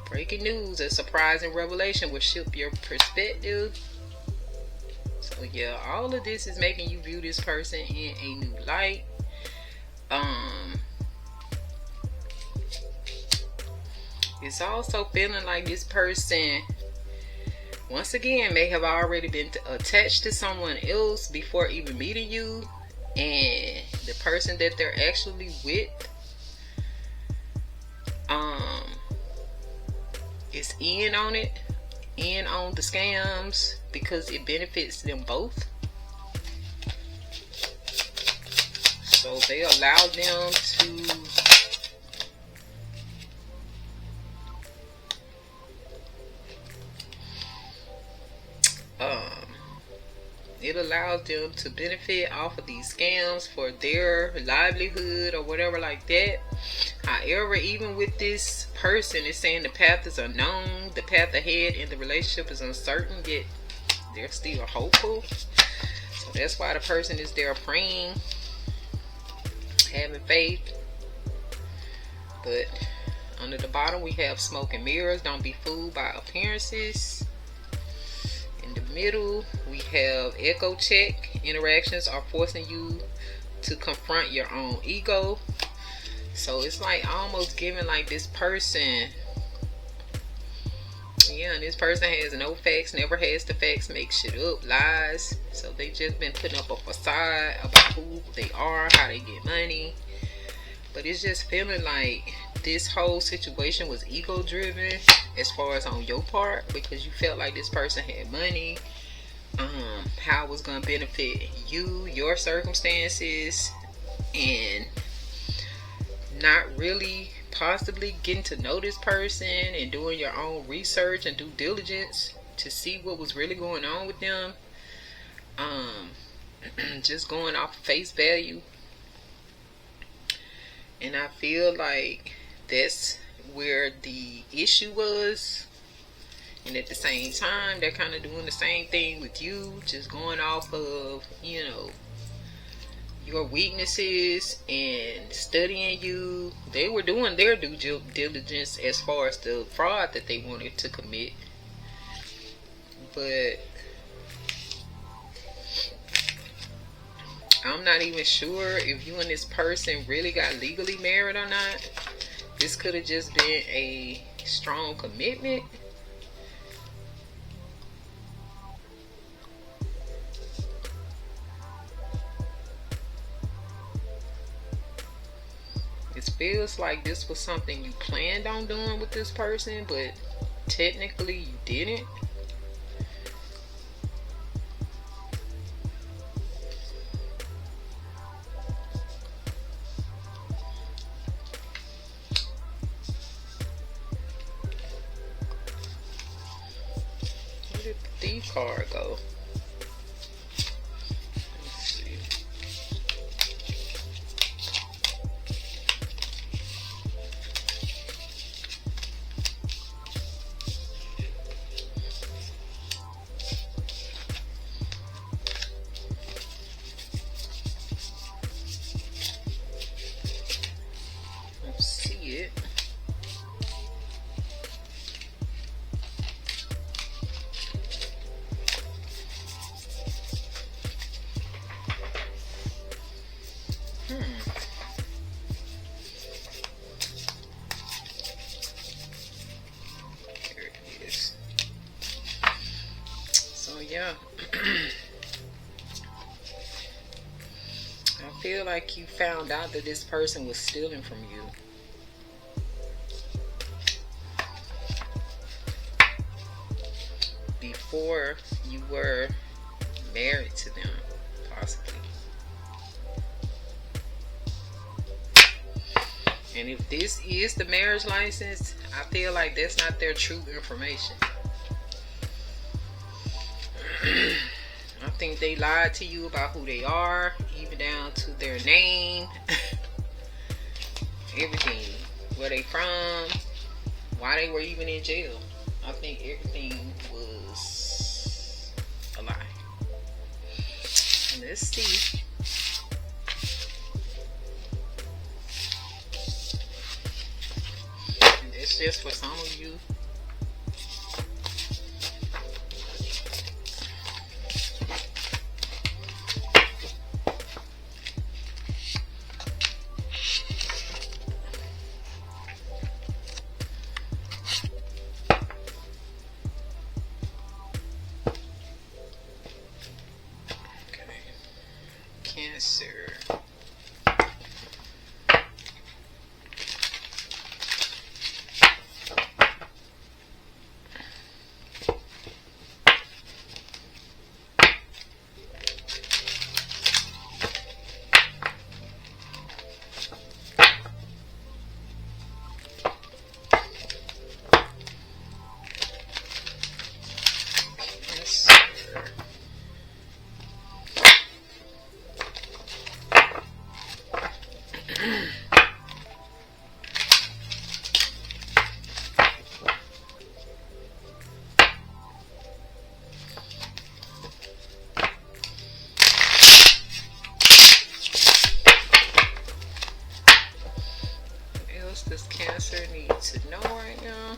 Breaking news, a surprising revelation will shift your perspective. So yeah, all of this is making you view this person in a new light. It's also feeling like this person, once again, may have already been attached to someone else before even meeting you. And the person that they're actually with is in on it, in on the scams, because it benefits them both. So they allow them to it allows them to benefit off of these scams for their livelihood or whatever like that. However, even with this person, it's saying the path is unknown, the path ahead in the relationship is uncertain, yet they're still hopeful. So that's why the person is there praying, having faith. But under the bottom we have smoke and mirrors. Don't be fooled by appearances. In the middle we have echo check. Interactions are forcing you to confront your own ego. So it's like almost giving like this person, yeah, and this person has no facts, never has the facts, make shit up, lies. So they just been putting up a facade about who they are, how they get money. But it's just feeling like this whole situation was ego driven as far as on your part, because you felt like this person had money, how it was going to benefit you, your circumstances, and not really possibly getting to know this person and doing your own research and due diligence to see what was really going on with them. Just going off face value. And I feel like that's where the issue was. And at the same time, they're kind of doing the same thing with you, just going off of, you know, your weaknesses and studying you. They were doing their due diligence as far as the fraud that they wanted to commit. But I'm not even sure if you and this person really got legally married or not. This could have just been a strong commitment. this feels like this was something you planned on doing with this person, but technically you didn't. Where did the Thief card go? Let's see. Let's see it. Here it is. So yeah. I feel like you found out that this person was stealing from you. Before you were married to them, possibly. And if this is the marriage license, I feel like that's not their true information. I think they lied to you about who they are, even down to their name, everything, where they from, why they were even in jail. I think everything was a lie. Let's see. And it's just for some of you. Cancer. Does Cancer need to know right now?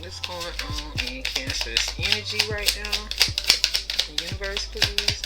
What's going on in Cancer's energy right now? The universe, please.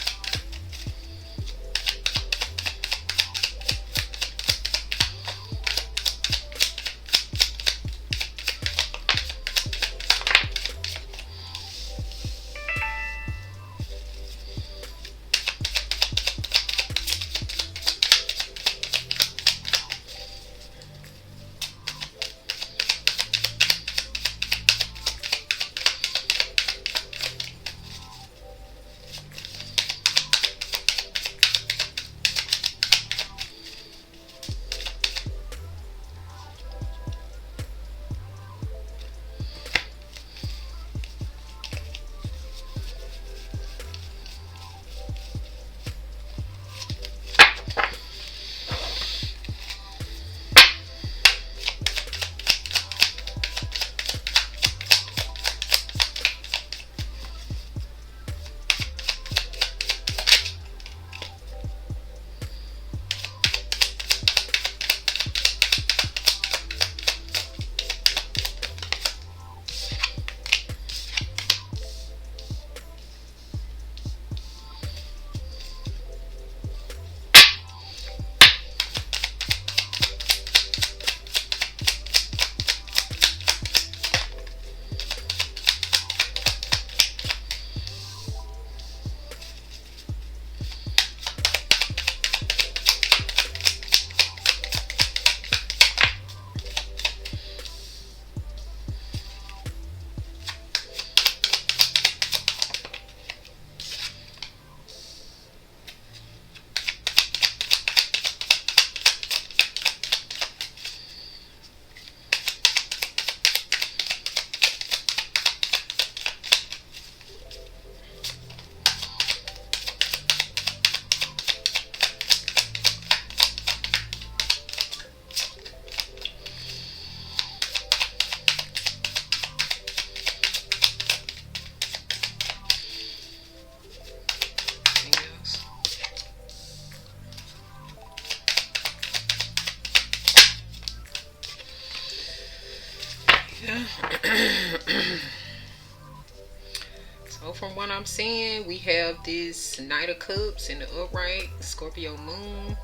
I'm seeing, we have this Knight of Cups in the upright, Scorpio moon.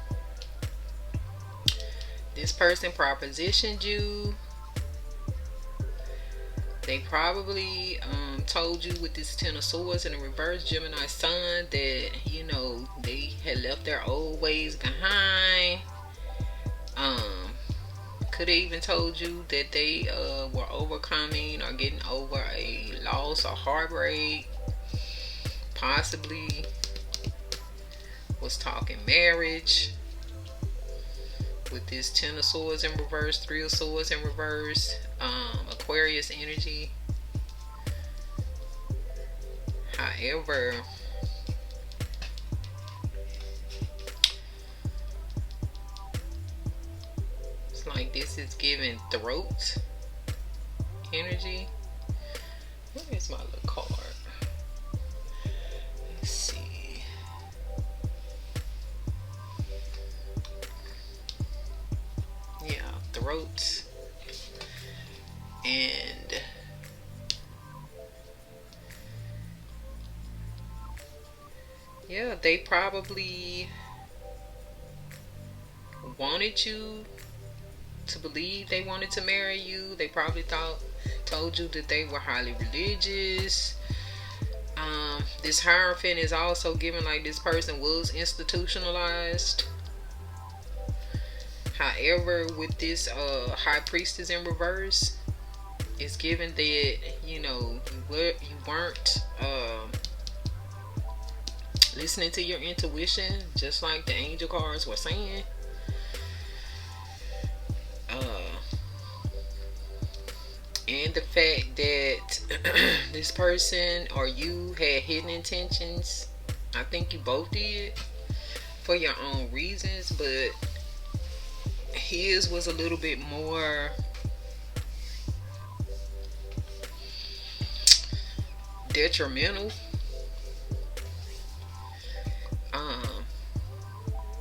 This person propositioned you. They probably told you with this Ten of Swords in the reverse, Gemini sun, that, you know, they had left their old ways behind. Could have even told you that they were overcoming or getting over a loss or heartbreak. Possibly was talking marriage with this Ten of Swords in reverse, Three of Swords in reverse, Aquarius energy. However, it's like this is giving throat energy. Where is my little card? Let's see. Yeah, throat. And yeah, they probably wanted you to believe they wanted to marry you. They probably told you that they were highly religious. This Hierophant is also given like this person was institutionalized. However, with this High Priestess in reverse, it's given that, you know, you weren't listening to your intuition, just like the angel cards were saying. And the fact that this person or you had hidden intentions. I think you both did for your own reasons, but his was a little bit more detrimental.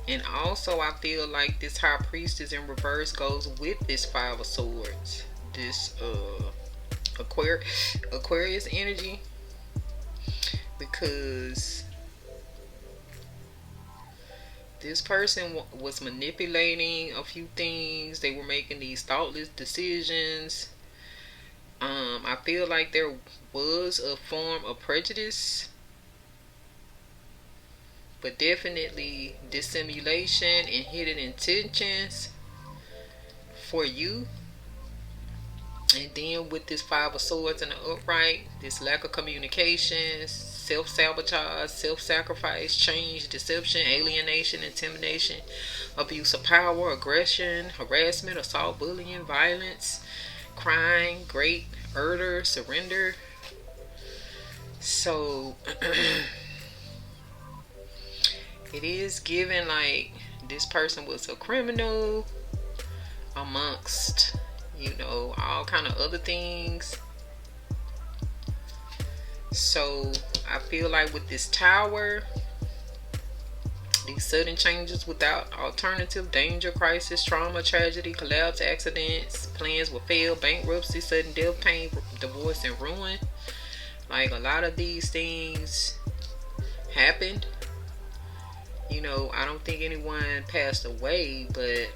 And also I feel like this High Priestess in reverse goes with this Five of Swords, this Aquarius energy, because this person was manipulating a few things. They were making these thoughtless decisions. I feel like there was a form of prejudice, but definitely dissimulation and hidden intentions for you. And then with this Five of Swords in the upright, this lack of communication, self-sabotage, self-sacrifice, change, deception, alienation, intimidation, abuse of power, aggression, harassment, assault, bullying, violence, crime, great, murder, surrender. So it is given like this person was a criminal amongst, you know, all kind of other things. So I feel like with this Tower, these sudden changes without alternative, danger, crisis, trauma, tragedy, collapse, accidents, plans will fail, bankruptcy, sudden death, pain, divorce, and ruin. Like a lot of these things happened. You know, I don't think anyone passed away, but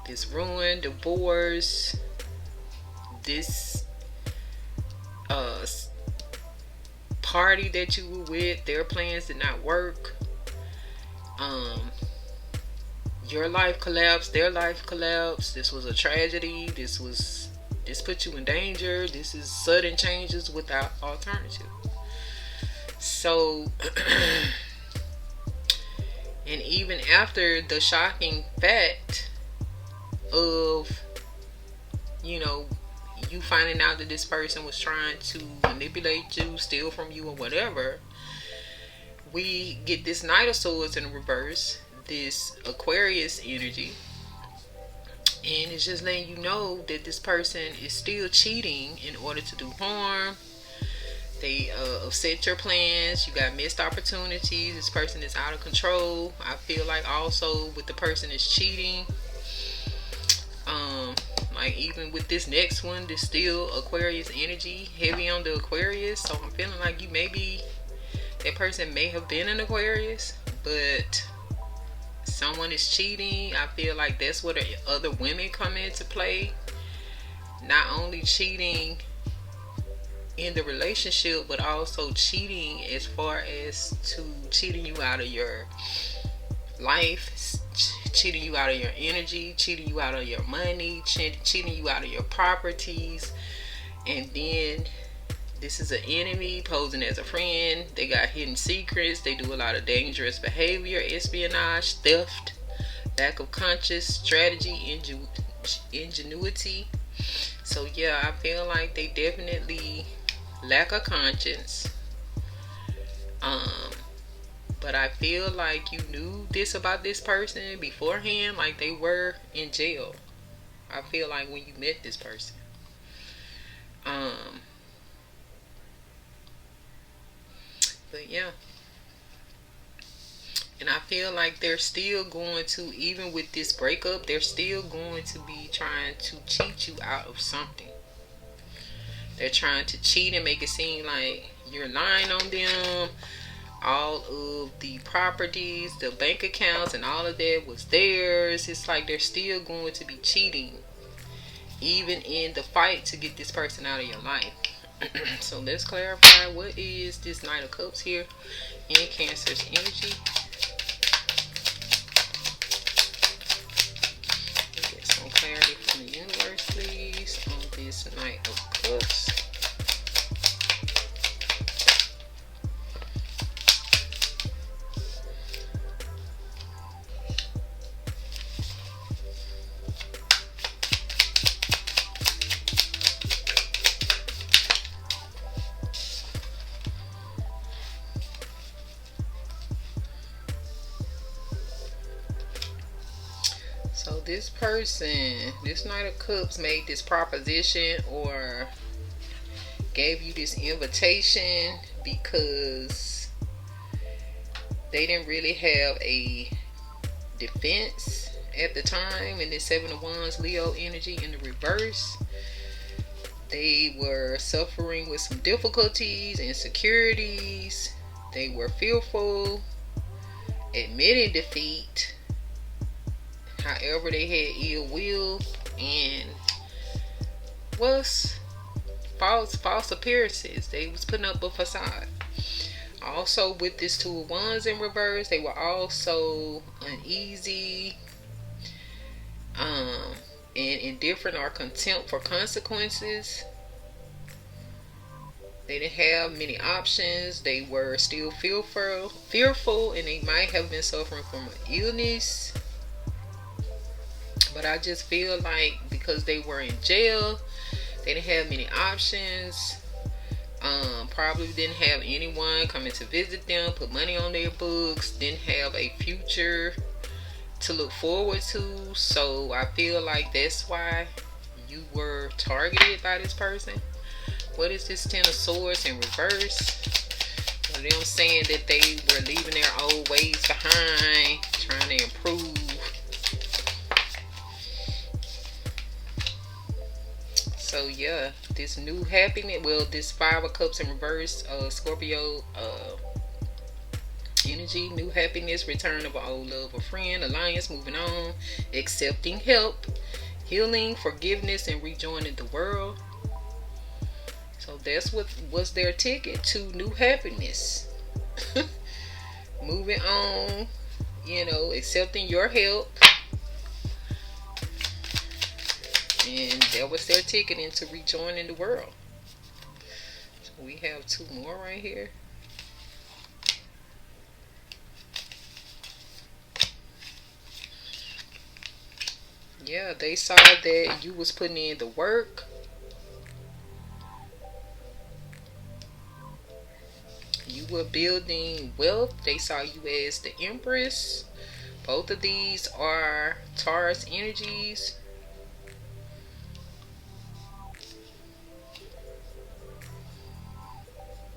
this ruin, divorce, this party that you were with, their plans did not work. Your life collapsed, their life collapsed. This was a tragedy. This put you in danger. This is sudden changes without alternative. So and even after the shocking fact of, you know, you finding out that this person was trying to manipulate you, steal from you, or whatever, we get this Knight of Swords in reverse, this Aquarius energy, and it's just letting you know that this person is still cheating in order to do harm. They upset your plans. You got missed opportunities. This person is out of control. I feel like also with the person is cheating, like even with this next one, there's still Aquarius energy, heavy on the Aquarius. So I'm feeling like you maybe, that person may have been an Aquarius, but someone is cheating. I feel like that's where the other women come into play. Not only cheating in the relationship, but also cheating as far as to cheating you out of your life, cheating you out of your energy, cheating you out of your money, cheating you out of your properties. And then this is an enemy posing as a friend. They got hidden secrets. They do a lot of dangerous behavior, espionage, theft, lack of conscious strategy, ingenuity. So yeah, I feel like they definitely lack a conscience. But I feel like you knew this about this person beforehand, like they were in jail. I feel like when you met this person. But yeah. And I feel like they're still going to, even with this breakup, they're still going to be trying to cheat you out of something. They're trying to cheat and make it seem like you're lying on them. All of the properties, the bank accounts, and all of that was theirs. It's like they're still going to be cheating, even in the fight to get this person out of your life. So let's clarify, what is this Knight of Cups here in Cancer's energy? Get some clarity from the universe, please, on this Knight of Cups. So this person, this Knight of Cups, made this proposition or gave you this invitation because they didn't really have a defense at the time. In this Seven of Wands, Leo energy in the reverse, they were suffering with some difficulties, insecurities. They were fearful, admitting defeat. However, they had ill will and was false appearances. They was putting up a facade. Also, with this Two of Wands in reverse, they were also uneasy, and indifferent or contempt for consequences. They didn't have many options. They were still fearful, and they might have been suffering from an illness. But I just feel like because they were in jail, they didn't have many options. Probably didn't have anyone coming to visit them, put money on their books, didn't have a future to look forward to. So I feel like that's why you were targeted by this person. What is this Ten of Swords in reverse? Them saying that they were leaving their old ways behind, trying to improve. So yeah, this new happiness, well, this Five of Cups in reverse, Scorpio energy, new happiness, return of an old love, a friend, alliance, moving on, accepting help, healing, forgiveness, and rejoining the world. So that's what was their ticket to new happiness. Moving on, accepting your help. And that was their ticket into rejoining the world. So we have two more right here. Yeah, they saw that you was putting in the work. You were building wealth. They saw you as the Empress. Both of these are Taurus energies.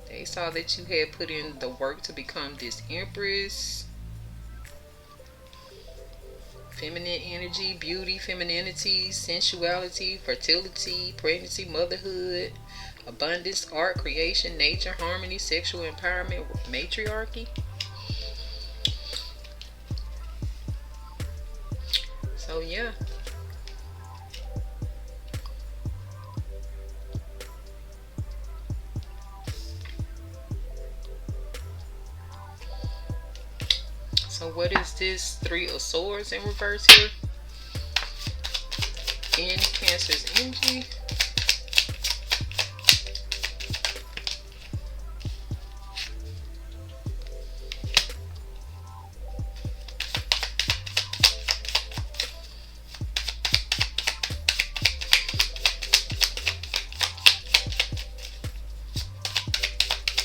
They saw that you had put in the work to become this Empress. feminine energy, beauty, femininity, sensuality, fertility, pregnancy, motherhood, abundance, art, creation, nature, harmony, sexual empowerment, matriarchy. So yeah. So what is this Three of Swords in reverse here? In Cancer's energy.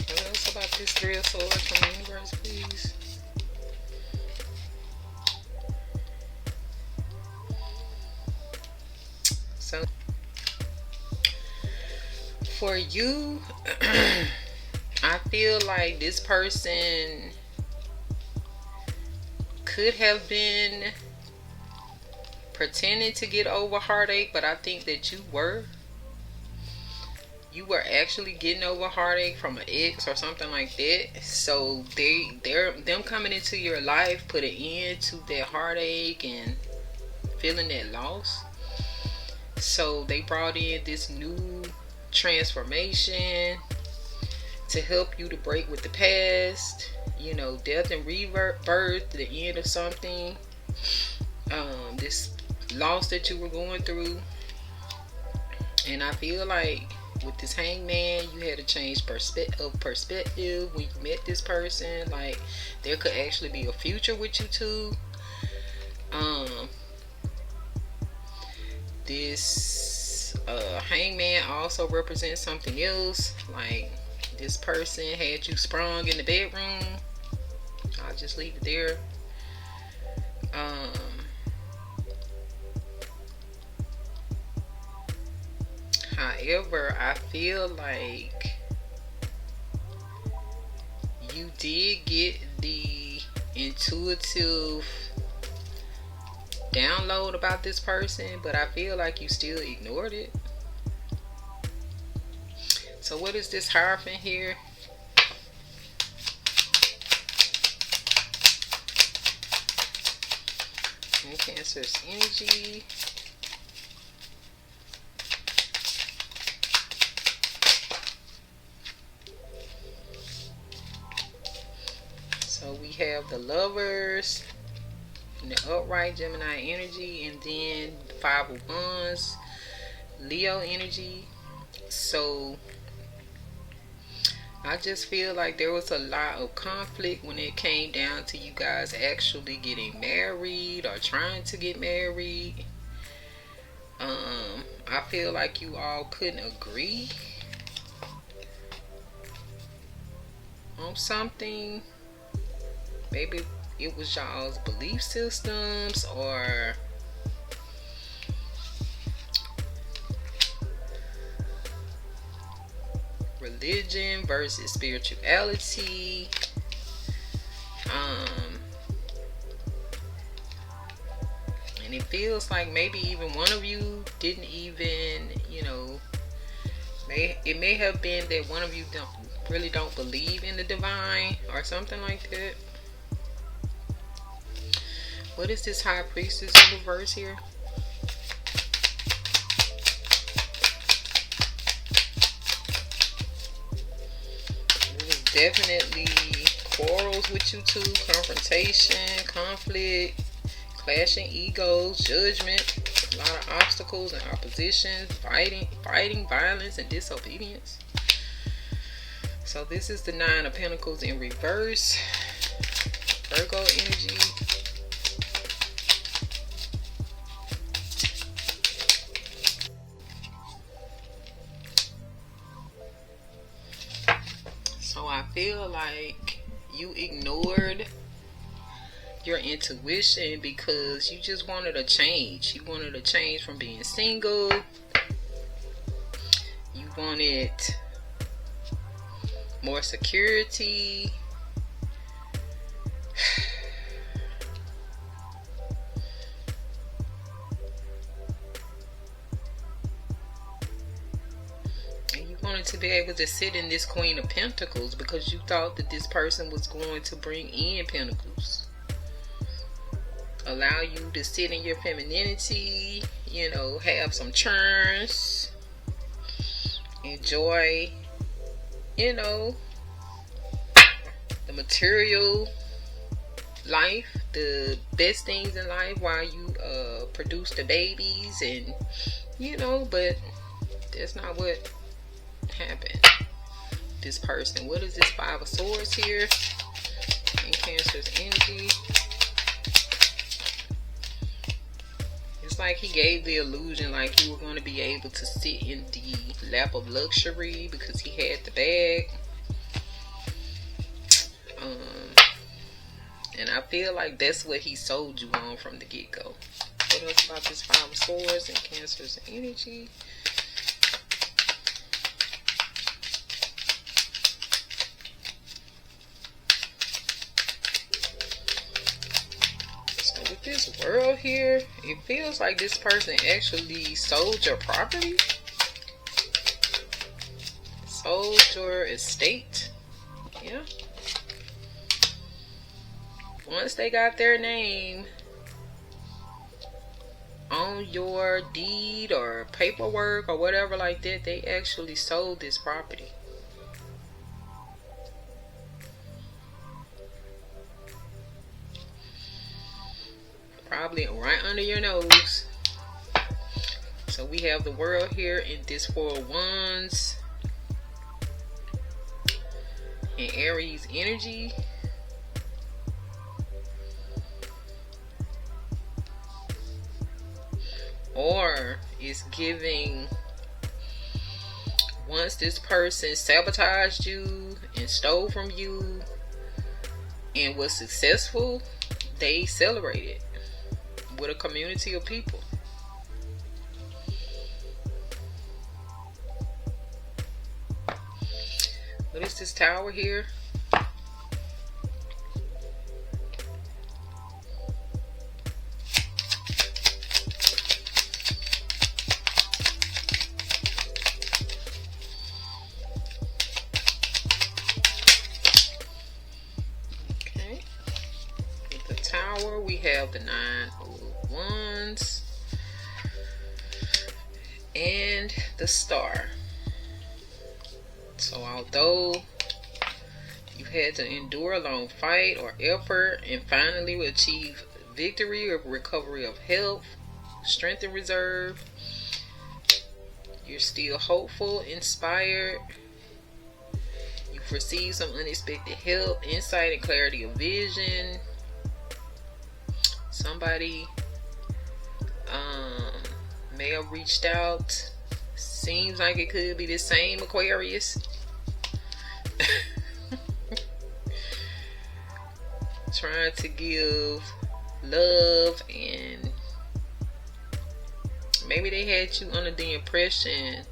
What else about this Three of Swords from the universe, please? So for you, I feel like this person could have been pretending to get over heartache, but I think that you were actually getting over heartache from an ex or something like that. So them coming into your life put an end to that heartache and feeling that loss. So they brought in this new transformation to help you to break with the past, you know, death and rebirth, the end of something, this loss that you were going through. And I feel like with this Hangman, you had a change of perspective when you met this person. Like, there could actually be a future with you two. This Hangman also represents something else. Like, this person had you sprung in the bedroom. I'll just leave it there. However, I feel like you did get the intuitive download about this person, but I feel like you still ignored it. So what is this Hierophant here? In Cancer's energy. So we have the Lovers in the upright, Gemini energy, and then the Five of Wands, Leo energy. So I just feel like there was a lot of conflict when it came down to you guys actually getting married or trying to get married. I feel like you all couldn't agree on something. Maybe it was y'all's belief systems or religion versus spirituality. And it feels like maybe even one of you didn't even, you know, it may have been that one of you don't believe in the divine or something like that. What is this High Priestess in reverse here? It was definitely quarrels with you two, confrontation, conflict, clashing egos, judgment, a lot of obstacles and oppositions, fighting, violence, and disobedience. So this is the Nine of Pentacles in reverse, Virgo energy. So I feel like you ignored your intuition because you just wanted a change. You wanted a change from being single. You wanted more security. wanted to be able to sit in this Queen of Pentacles because you thought that this person was going to bring in Pentacles. Allow you to sit in your femininity, you know, have some churns, enjoy, you know, the material life, the best things in life while you produce the babies, and you know, but that's not what happened. This person, what is this Five of Swords here in Cancer's energy? It's like he gave the illusion like you were going to be able to sit in the lap of luxury because he had the bag. And I feel like that's what he sold you on from the get-go. What else about this Five of Swords and Cancer's energy? So with this World here, it feels like this person actually sold your property. Sold your estate. Yeah. Once they got their name on your deed or paperwork or whatever like that, they actually sold this property. Probably right under your nose. So we have the World here in this Four of Wands and Aries energy. Or it's giving, once this person sabotaged you and stole from you and was successful, they celebrated with a community of people. What is this Tower here? We have the Nine of Wands and the Star. So although you had to endure a long fight or effort and finally achieve victory or recovery of health, strength, and reserve, you're still hopeful, inspired. You've received some unexpected help, insight, and clarity of vision. Somebody may have reached out. Seems like it could be the same Aquarius. Trying to give love, and maybe they had you under the impression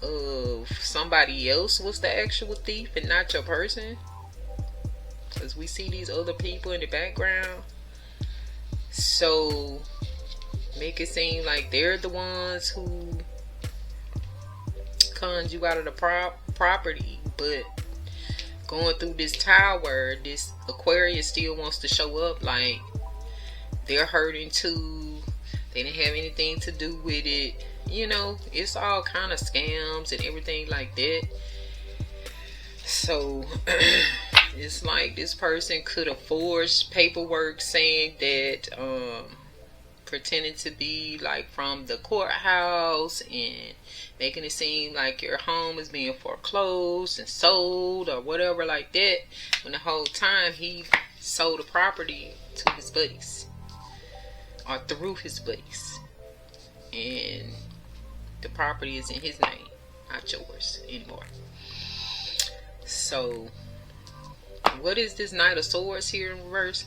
of somebody else was the actual thief and not your person. Because we see these other people in the background. So make it seem like they're the ones who conned you out of the property. But going through this Tower, this Aquarius still wants to show up like they're hurting too. They didn't have anything to do with it. You know, it's all kind of scams and everything like that. So it's like this person could have forged paperwork saying that pretending to be like from the courthouse and making it seem like your home is being foreclosed and sold or whatever like that, when the whole time he sold the property to his buddies or through his buddies, and the property is in his name, not yours anymore. So what is this Knight of Swords here in reverse?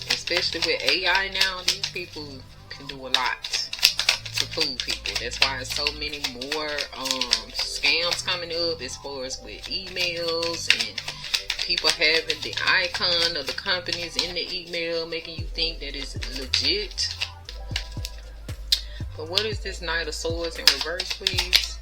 Especially with AI now, these people can do a lot to fool people. That's why there's so many more scams coming up as far as with emails and people having the icon of the companies in the email, making you think that it's legit. But what is this Knight of Swords in reverse, please?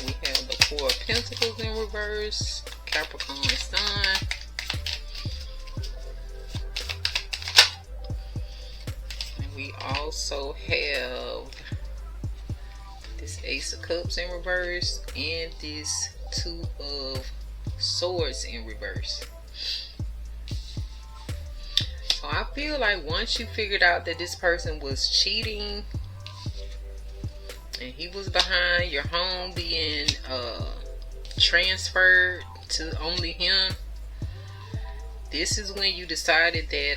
We have the Four of Pentacles in reverse, Capricorn Sun. And we also have this Ace of Cups in reverse and this Two of Swords in reverse. So I feel like once you figured out that this person was cheating and he was behind your home being transferred to only him, this is when you decided that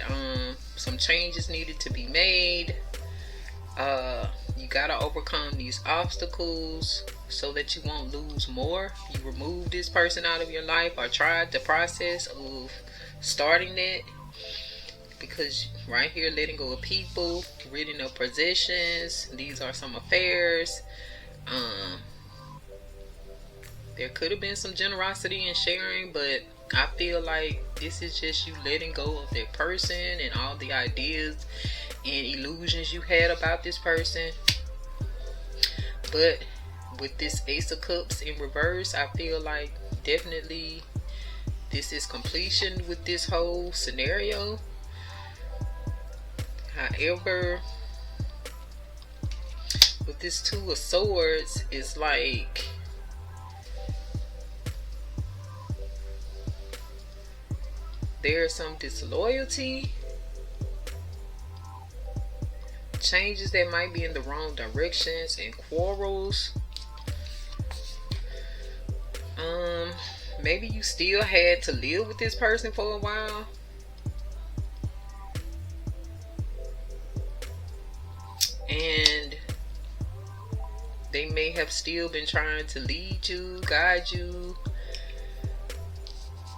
some changes needed to be made. You gotta overcome these obstacles so that you won't lose more. You remove this person out of your life, or tried the process of starting that, because right here, letting go of people, ridding of possessions. These are some affairs. There could have been some generosity and sharing, but I feel like this is just you letting go of that person and all the ideas and illusions you had about this person. But with this Ace of Cups in reverse, I feel like definitely this is completion with this whole scenario. However, with this Two of Swords, it's like there's some disloyalty, changes that might be in the wrong directions, and quarrels. Maybe you still had to live with this person for a while. And they may have still been trying to lead you, guide you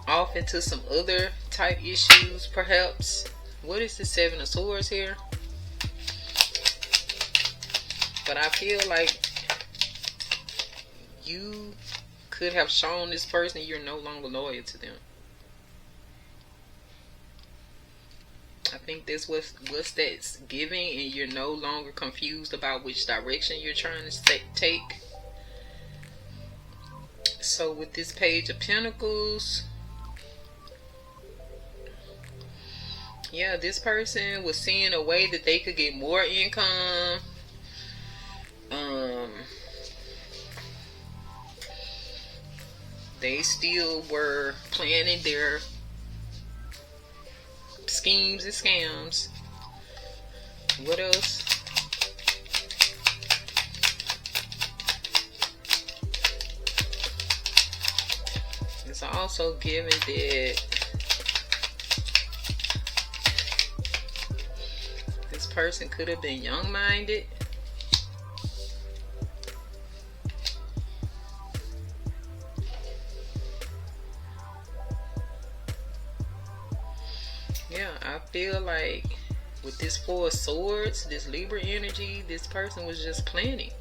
off into some other type issues, perhaps. What is the Seven of Swords here? But I feel like you could have shown this person you're no longer loyal to them. I think that's what's that's giving, and you're no longer confused about which direction you're trying to take. So with this Page of Pentacles, yeah, this person was seeing a way that they could get more income. They still were planning their schemes and scams. What else? It's also given that this person could have been young-minded. Yeah, I feel like with this Four of Swords, this Libra energy, this person was just planning.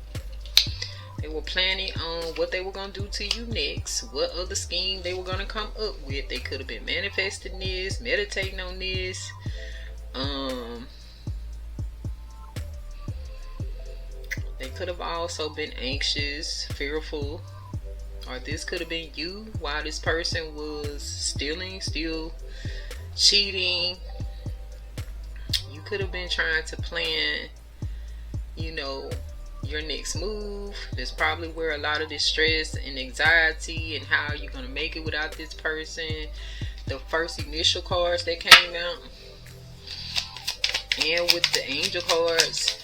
They were planning on what they were going to do to you next, what other scheme they were going to come up with. They could have been manifesting this, meditating on this. They could have also been anxious, fearful, or this could have been you while this person was stealing, still cheating. You could have been trying to plan, you know, your next move. That's probably where a lot of this stress and anxiety and how you're going to make it without this person, the first initial cards that came out, and with the angel cards,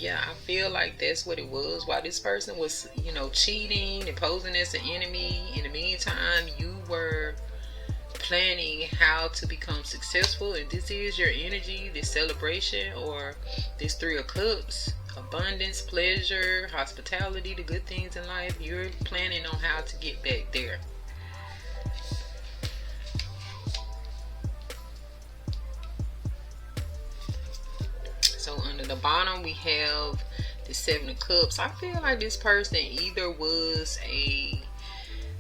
I feel like that's what it was. While this person was, you know, cheating and posing as an enemy, in the meantime, you were planning how to become successful. And this is your energy, this celebration, or this Three of Cups, abundance, pleasure, hospitality, the good things in life. You're planning on how to get back there. So under the bottom we have the Seven of Cups. I feel like this person either was a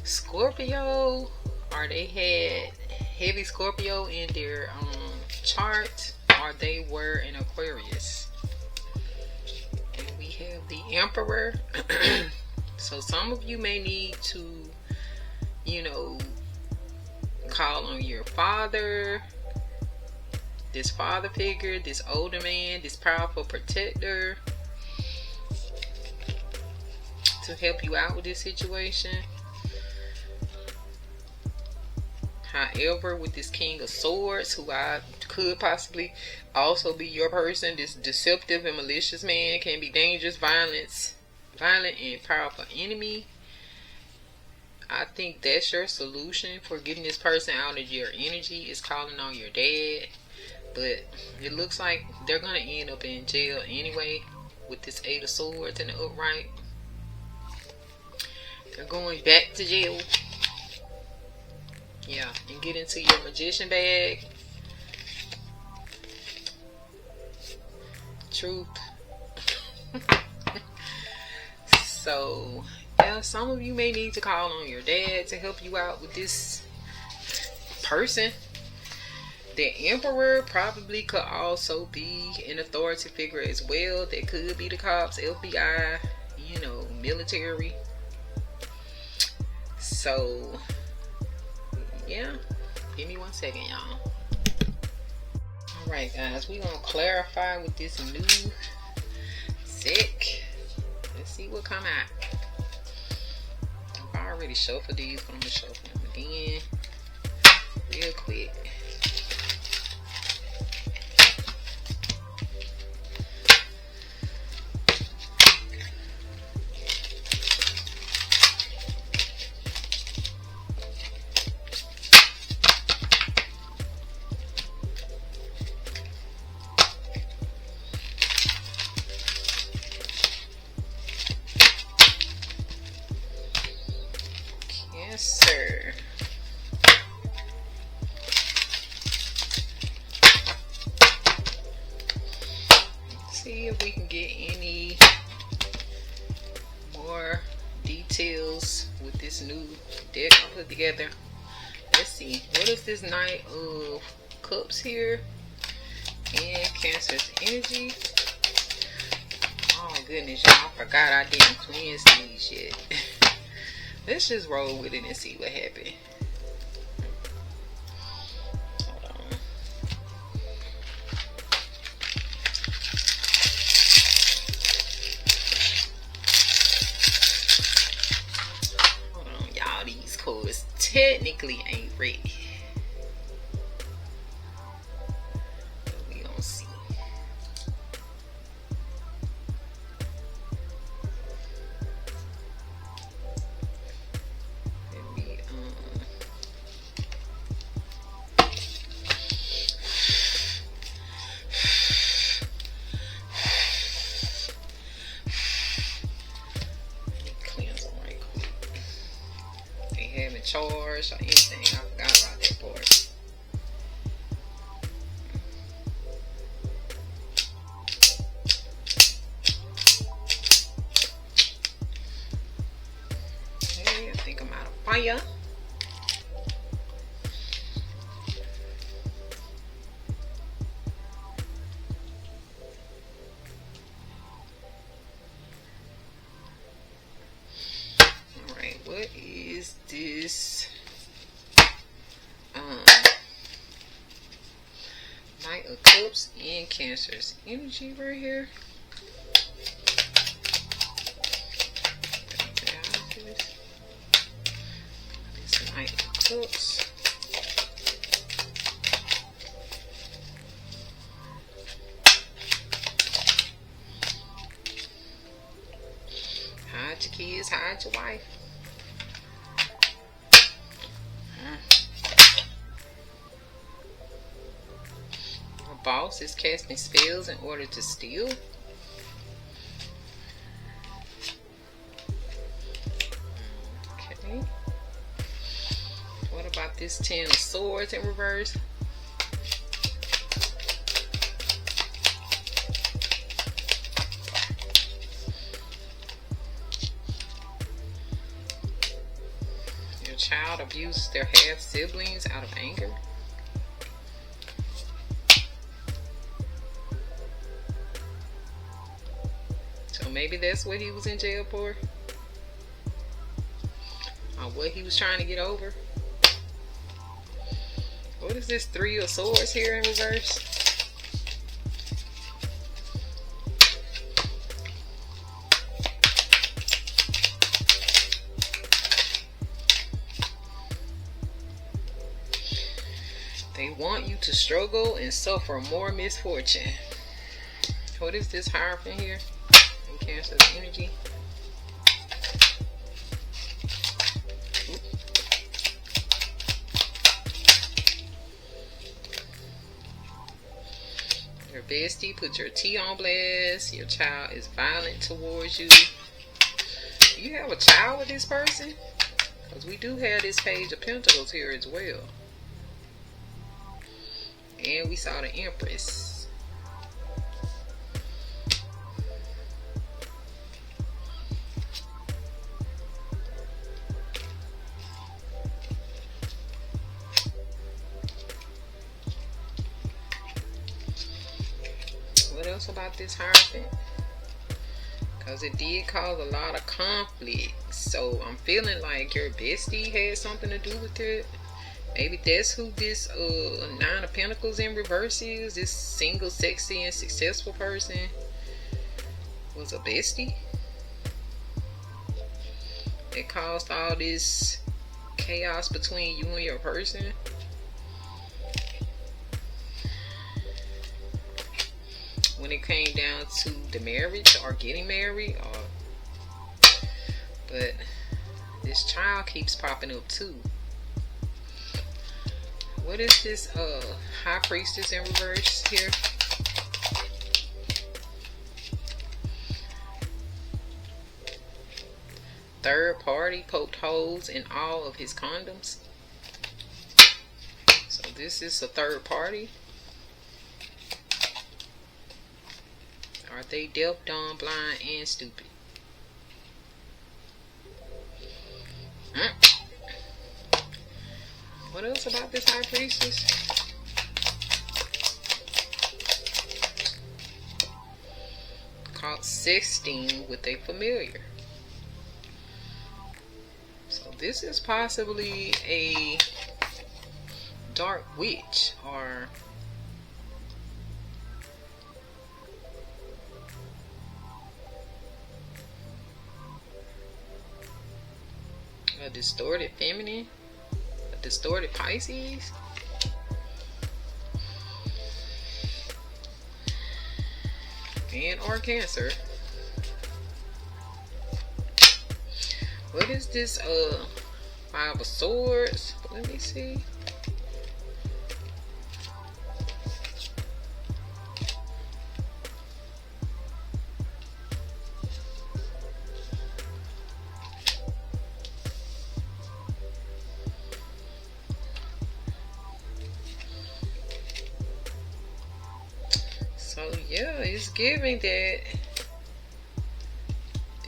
Scorpio or they had heavy Scorpio in their chart, or they were an Aquarius. And we have the Emperor. So some of you may need to, you know, call on your father, this father figure, this older man, this powerful protector, to help you out with this situation. However, with this King of Swords, who I could possibly also be your person, this deceptive and malicious man, can be dangerous, violent and powerful enemy. I think that's your solution for getting this person out of your energy, is calling on your dad. But it looks like they're going to end up in jail anyway with this Eight of Swords in the upright. They're going back to jail. Yeah, and get into your Magician bag. Truth. So, yeah, some of you may need to call on your dad to help you out with this person. The Emperor probably could also be an authority figure as well. That could be the cops, FBI, you know, military. So, yeah, give me 1 second, y'all. Alright, guys, we're going to clarify with this new deck. Let's see what come out. I've already shuffled these, but I'm going to shuffle them again real quick. Yes, sir. Let's see if we can get any more details with this new deck I put together. Let's see. What is this Knight of Cups here? And Cancer's energy. Oh goodness, y'all, I forgot I didn't cleanse these yet. Let's just roll with it and see what happened. Hold on. Hold on, y'all. These cards technically ain't ready. But we gonna see. Charge or anything. I forgot about that part. Okay, I think I'm out of fire. Alright, what is this? Knight of Cups and Cancer's energy right here. This Knight of Cups. Hide your kids, hide your wife. Boss is casting spells in order to steal. Okay. What about this Ten of Swords in reverse? child abuses their half siblings out of anger. So maybe that's what he was in jail for, or what he was trying to get over. What is this Three of Swords here in reverse? They want you to struggle and suffer more misfortune. What is this Hierophant here in Cancer's energy? Your bestie put your tea on blast. Your child is violent towards you. You have a child with this person? Because we do have this Page of Pentacles here as well. And we saw the Empress. What else about this Hierophant? Because it did cause a lot of conflict. So I'm feeling like your bestie had something to do with it. Maybe that's who this Nine of Pentacles in reverse is. This single, sexy, and successful person was a bestie. It caused all this chaos between you and your person. When it came down to the marriage or getting married, but this child keeps popping up too. What is this High Priestess in reverse here? Third party poked holes in all of his condoms. So this is a third party. Are they deaf, dumb, blind, and stupid? What else about this High Priestess? Caught sexting with a familiar. So this is possibly a dark witch or a distorted feminine. Distorted Pisces. And or Cancer. What is this Five of Swords? Let me see. So yeah, it's giving that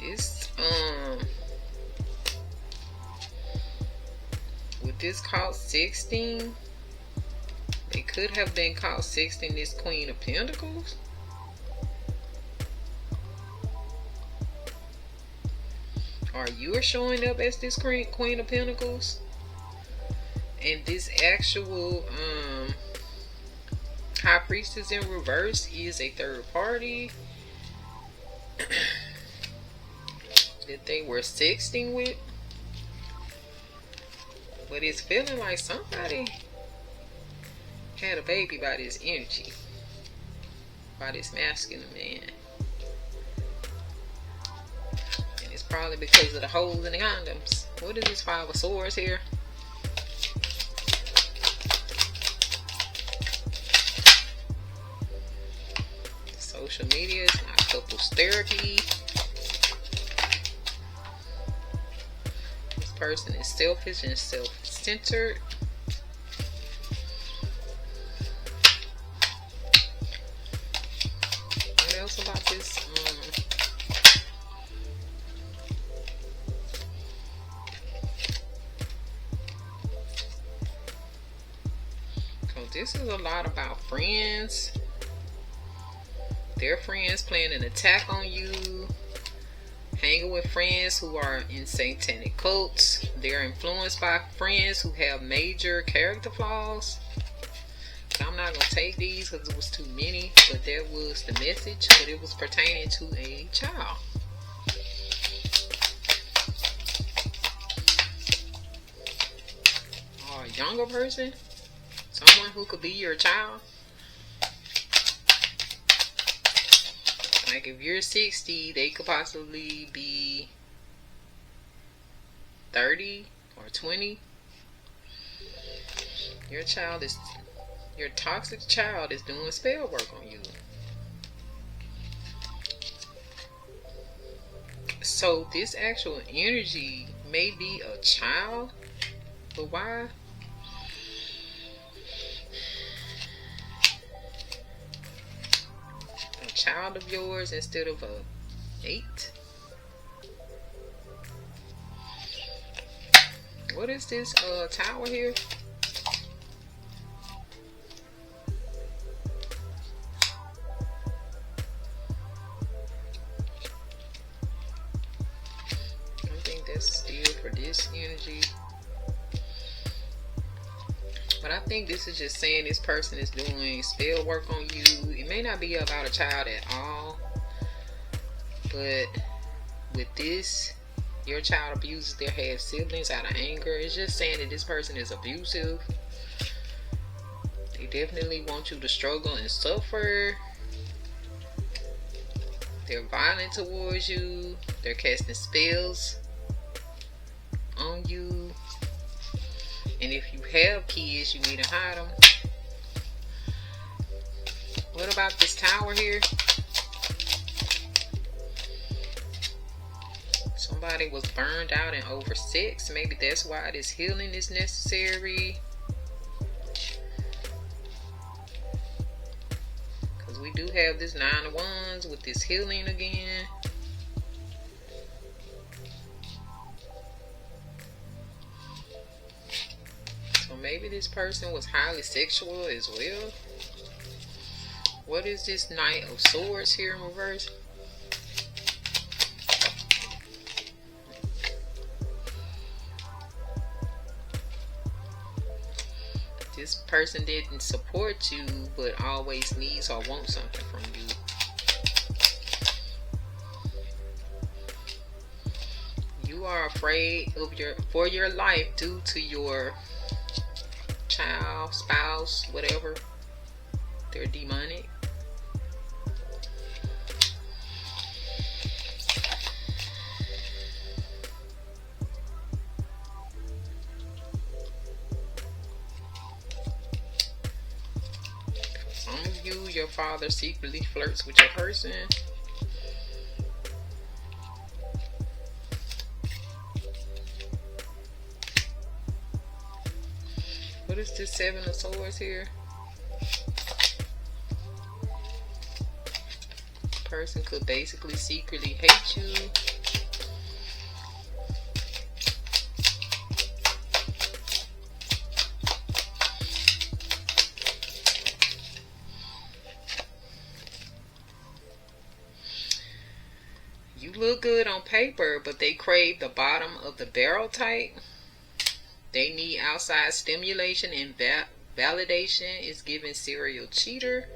this with this caught sexting, they could have been caught sexting this Queen of Pentacles. Or you are showing up as this Queen of Pentacles, and this actual High Priestess in reverse is a third party that they were sexting with. But it's feeling like somebody had a baby by this energy, by this masculine man. And it's probably because of the holes in the condoms. What is this Five of Swords here? Social media is not couples therapy. This person is selfish and self-centered. What else about this? This is a lot about friends. Their friends planning an attack on you. Hanging with friends who are in satanic cults. They're influenced by friends who have major character flaws. I'm not going to take these because it was too many, but that was the message, but it was pertaining to a child. Or a younger person, someone who could be your child. Like if you're 60, they could possibly be 30 or 20. Your toxic child is doing spell work on you. So this actual energy may be a child, but why? A child of yours instead of a 8? What is this tower here? Still for this energy, but I think this is just saying this person is doing spell work on you. It may not be about a child at all, but with this, your child abuses their half siblings out of anger. It's just saying that this person is abusive. They definitely want you to struggle and suffer. They're violent towards you. They're casting spells on you, and if you have kids, you need to hide them. What about this tower here? Somebody was burned out and oversexed. Maybe that's why this healing is necessary, because we do have this 9 of Wands with this healing again. Maybe this person was highly sexual as well. What is this Knight of Swords here in reverse? This person didn't support you, but always needs or wants something from you. You are afraid of for your life due to your child, spouse, whatever. They're demonic. For some of you, your father secretly flirts with your person. What is this 7 of Swords here? Person could basically secretly hate you. You look good on paper, but they crave the bottom of the barrel type. They need outside stimulation and validation. Is given serial cheater.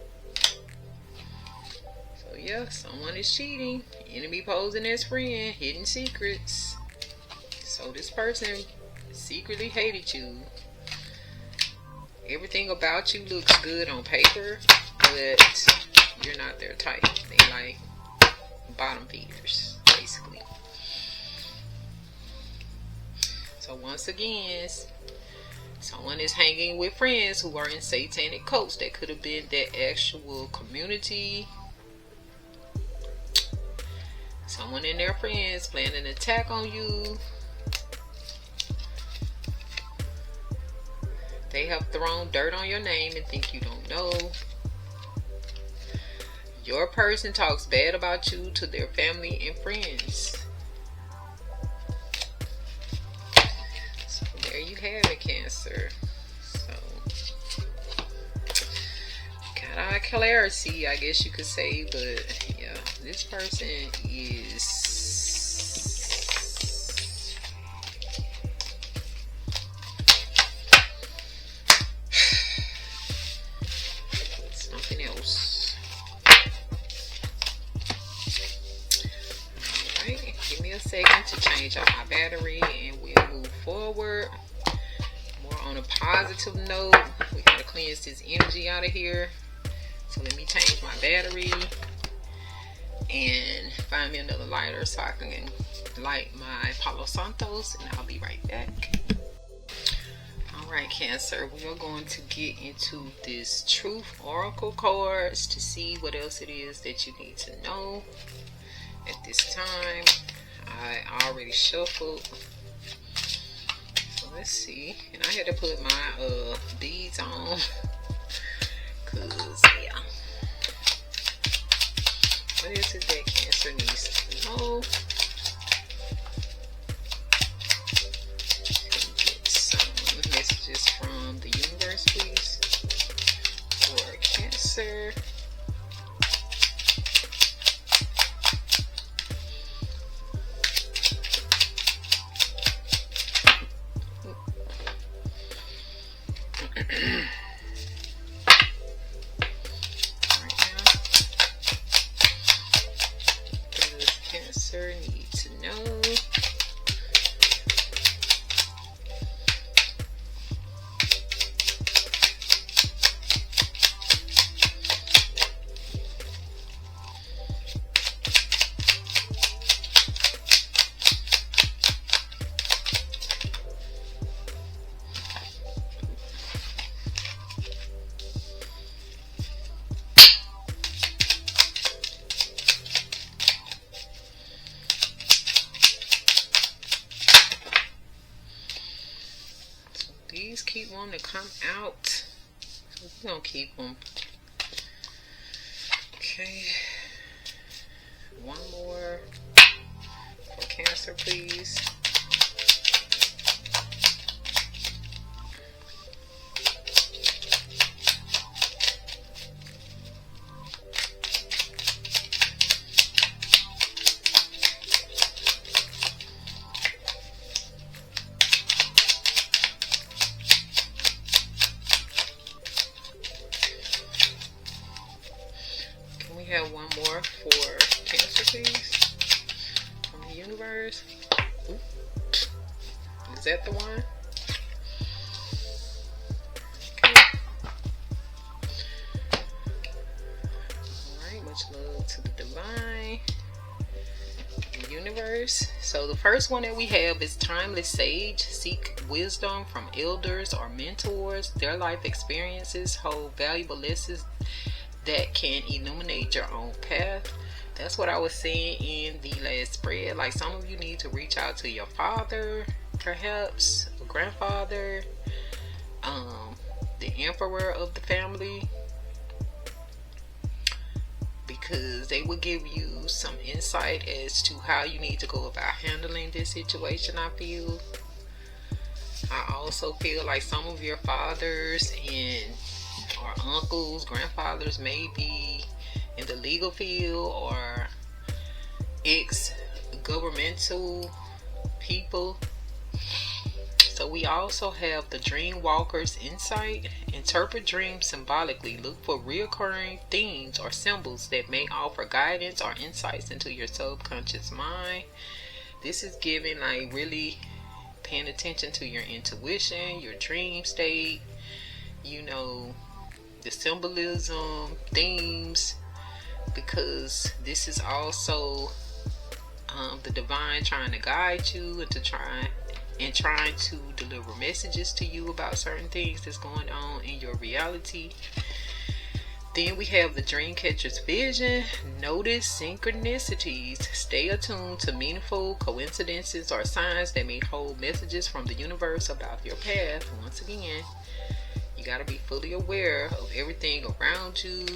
So yeah, someone is cheating. Enemy posing as friend. Hidden secrets. So this person secretly hated you. Everything about you looks good on paper, but you're not their type. They like bottom feeders, basically. So once again, someone is hanging with friends who are in satanic cults. That could have been that actual community. Someone and their friends plan an attack on you. They have thrown dirt on your name and think you don't know. Your person talks bad about you to their family and friends. So there you have it, Cancer. So Not clarity, I guess you could say, but yeah, this person is something else. Alright, give me a second to change out my battery and we'll move forward. More on a positive note. We gotta cleanse this energy out of here. So let me change my battery and find me another lighter so I can light my Palo Santos, and I'll be right back. Alright, Cancer, we are going to get into this Truth Oracle cards to see what else it is that you need to know at this time. I already shuffled. So let's see. And I had to put my beads on. Cause yeah. What is it that Cancer needs to know? Get some messages from the universe, please, for Cancer. Need to know. These keep wanting to come out, so we're gonna keep them. Okay, one more for Cancer, please. Have one more for Cancer, please, from the universe. Ooh. Is that the one? Okay. Alright, much love to the divine, the universe. So the first one that we have is Timeless Sage. Seek wisdom from elders or mentors. Their life experiences hold valuable lessons that can illuminate your own path. That's what I was saying in the last spread. Like, some of you need to reach out to your father, perhaps a grandfather, the emperor of the family, because they will give you some insight as to how you need to go about handling this situation. I also feel like some of your fathers and or uncles, grandfathers may be in the legal field or ex-governmental people. So we also have the Dream Walker's insight. Interpret dreams symbolically. Look for reoccurring themes or symbols that may offer guidance or insights into your subconscious mind. This is giving like really paying attention to your intuition, your dream state, you know, the symbolism, themes, because this is also the divine trying to guide you and trying to deliver messages to you about certain things that's going on in your reality. Then we have the dream catcher's vision. Notice synchronicities. Stay attuned to meaningful coincidences or signs that may hold messages from the universe about your path. Once again, you got to be fully aware of everything around you.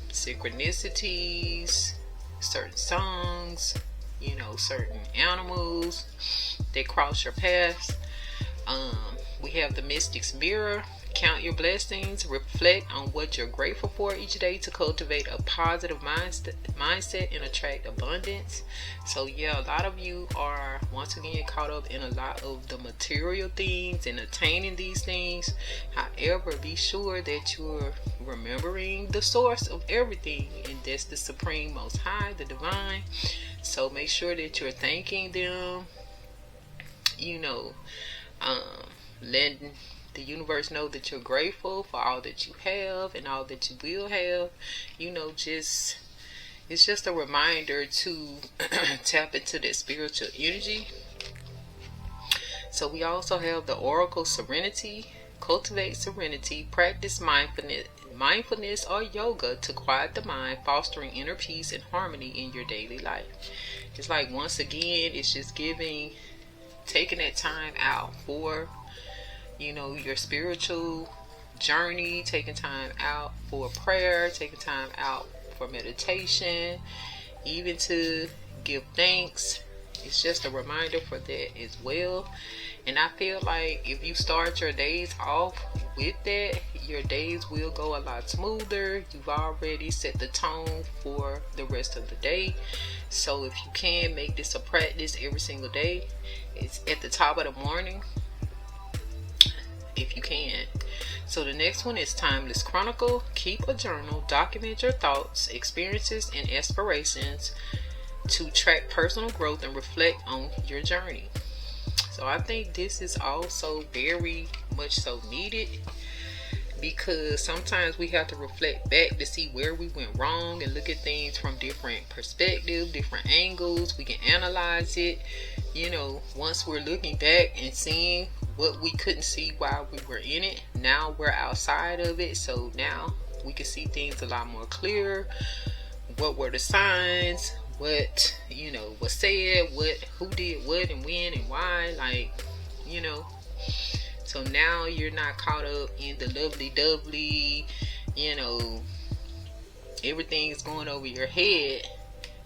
Synchronicities, certain songs, you know, certain animals that cross your paths. We have the mystic's mirror. Count your blessings. Reflect on what you're grateful for each day to cultivate a positive mindset and attract abundance. So yeah, a lot of you are once again caught up in a lot of the material things and attaining these things. However, be sure that you're remembering the source of everything, and that's the Supreme Most High, the Divine. So make sure that you're thanking them, letting the universe know that you're grateful for all that you have and all that you will have. It's just a reminder to tap into that spiritual energy. So we also have the Oracle Serenity. Cultivate serenity. Practice mindfulness or yoga to quiet the mind, fostering inner peace and harmony in your daily life. It's like, once again, it's just taking that time out for your spiritual journey, taking time out for prayer, taking time out for meditation, even to give thanks. It's just a reminder for that as well. And I feel like if you start your days off with that, your days will go a lot smoother. You've already set the tone for the rest of the day. So if you can make this a practice every single day, it's at the top of the morning, if you can. So the next one is Timeless Chronicle. Keep a journal, document your thoughts, experiences, and aspirations to track personal growth and reflect on your journey. So I think this is also very much so needed, because sometimes we have to reflect back to see where we went wrong and look at things from different perspectives, different angles. We can analyze it, once we're looking back and seeing what we couldn't see while we were in it. Now we're outside of it, so now we can see things a lot more clear. What were the signs? What was said? Who did what and when and why? So now you're not caught up in the lovely-dovely, everything is going over your head.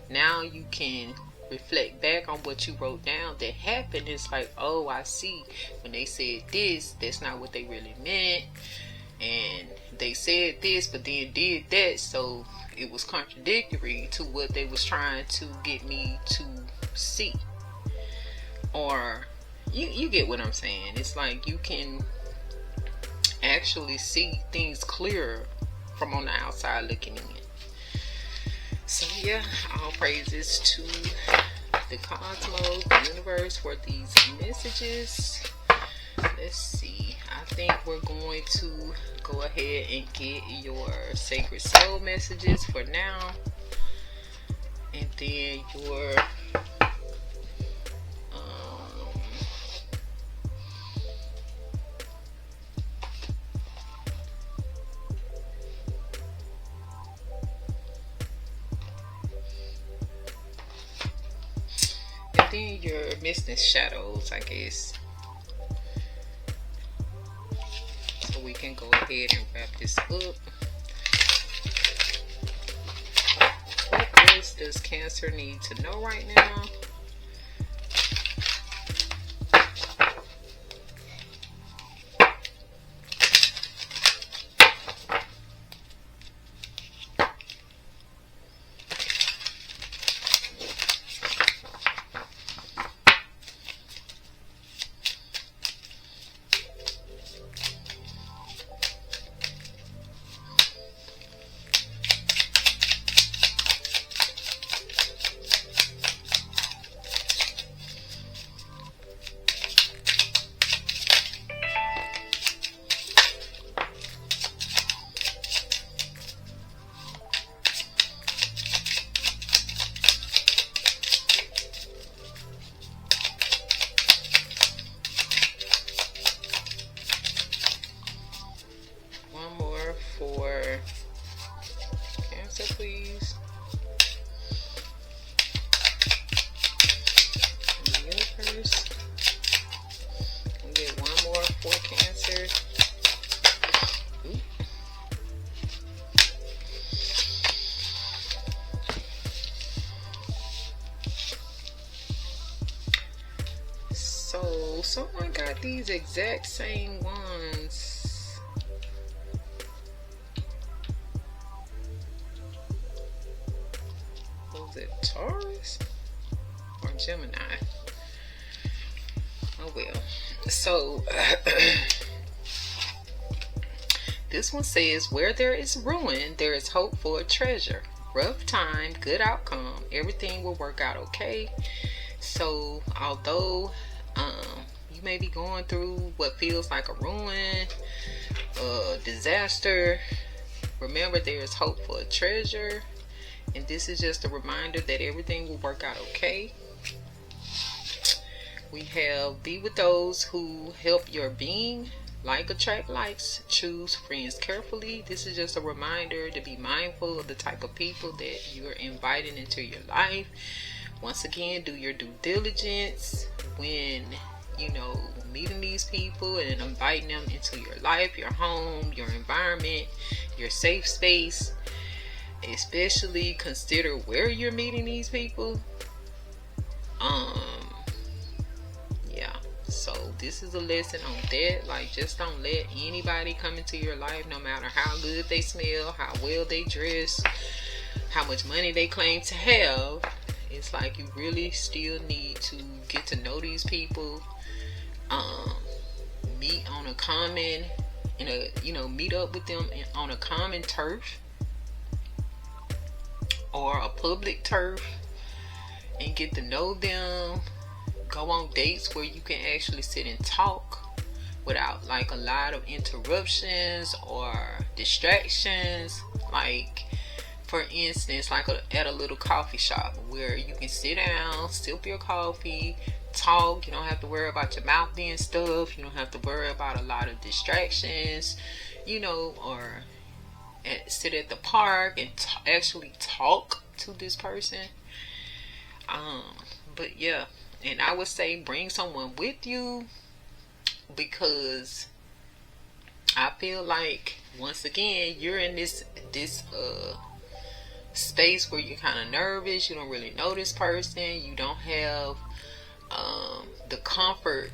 Now you can reflect back on what you wrote down that happened. It's like, oh, I see. When they said this, that's not what they really meant. And they said this, but then did that. So it was contradictory to what they was trying to get me to see. Or you get what I'm saying. It's like you can actually see things clearer from on the outside looking in. So yeah, all praises to the cosmos, the universe, for these messages. Let's see. I think we're going to go ahead and get your sacred soul messages for now, and then your missing shadows, I guess. So we can go ahead and wrap this up. What else does Cancer need to know right now? For Cancer, please. The universe. We'll get one more for Cancer. Ooh. So someone got these exact same ones. Is it Taurus or Gemini? Oh well. So this one says, where there is ruin, there is hope for a treasure. Rough time, good outcome. Everything will work out okay. So although you may be going through what feels like a ruin, a disaster, remember there is hope for a treasure. And this is just a reminder that everything will work out okay. We have, be with those who help your being. Like attract likes. Choose friends carefully. This is just a reminder to be mindful of the type of people that you're inviting into your life. Once again, do your due diligence when, meeting these people and inviting them into your life, your home, your environment, your safe space. Especially consider where you're meeting these people. So this is a lesson on that. Like, just don't let anybody come into your life, no matter how good they smell, how well they dress, how much money they claim to have. It's like you really still need to get to know these people. Meet on a common, meet up with them on a common turf or a public turf and get to know them. Go on dates where you can actually sit and talk without like a lot of interruptions or distractions. Like, for instance, like at a little coffee shop where you can sit down, sip your coffee, talk. You don't have to worry about your mouth being stuffed. You don't have to worry about a lot of distractions, or sit at the park and actually talk to this person. But yeah. And I would say bring someone with you, because I feel like, once again, you're in this space where you're kind of nervous. You don't really know this person. You don't have the comfort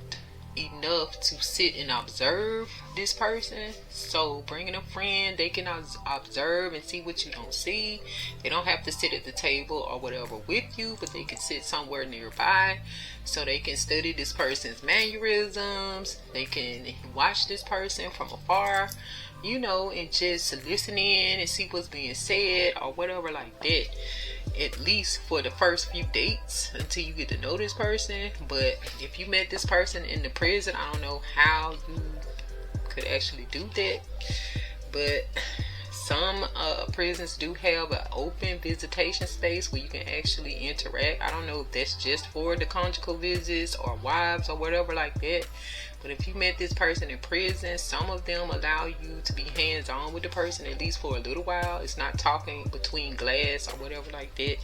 enough to sit and observe this person. So bringing a friend, they can observe and see what you don't see. They don't have to sit at the table or whatever with you, but they can sit somewhere nearby so they can study this person's mannerisms. They can watch this person from afar, and just listen in and see what's being said or whatever like that. At least for the first few dates, until you get to know this person. But if you met this person in the prison, I don't know how you could actually do that. But some prisons do have an open visitation space where you can actually interact. I don't know if that's just for the conjugal visits or wives or whatever like that. But if you met this person in prison, some of them allow you to be hands-on with the person, at least for a little while. It's not talking between glass or whatever like that.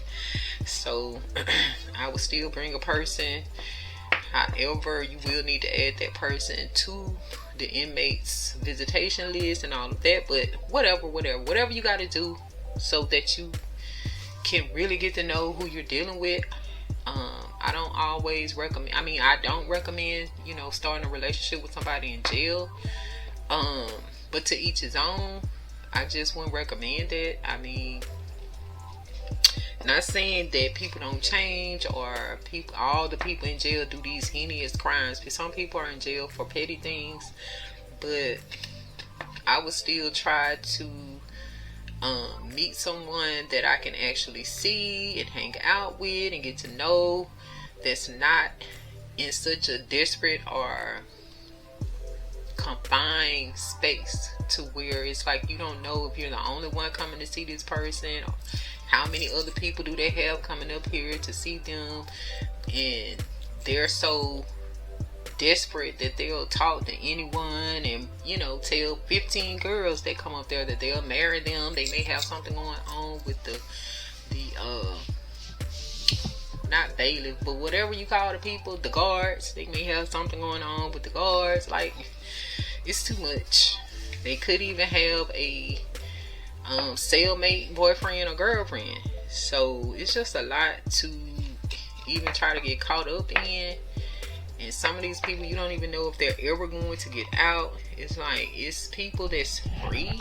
So I would still bring a person. However, you will need to add that person to the inmates visitation list and all of that. But whatever you got to do so that you can really get to know who you're dealing with. I don't always recommend, I don't recommend, starting a relationship with somebody in jail. But to each his own. I just wouldn't recommend it. Not saying that people don't change or all the people in jail do these heinous crimes. But some people are in jail for petty things. But I would still try to meet someone that I can actually see and hang out with and get to know, that's not in such a desperate or confined space to where it's like you don't know if you're the only one coming to see this person, or how many other people do they have coming up here to see them, and they're so desperate that they'll talk to anyone and tell 15 girls that come up there that they'll marry them. They may have something going on with the not bailiff, but whatever you call the people, the guards. They may have something going on with the guards. Like, it's too much. They could even have a cellmate, boyfriend or girlfriend. So it's just a lot to even try to get caught up in. And some of these people, you don't even know if they're ever going to get out. It's like, it's people that's free,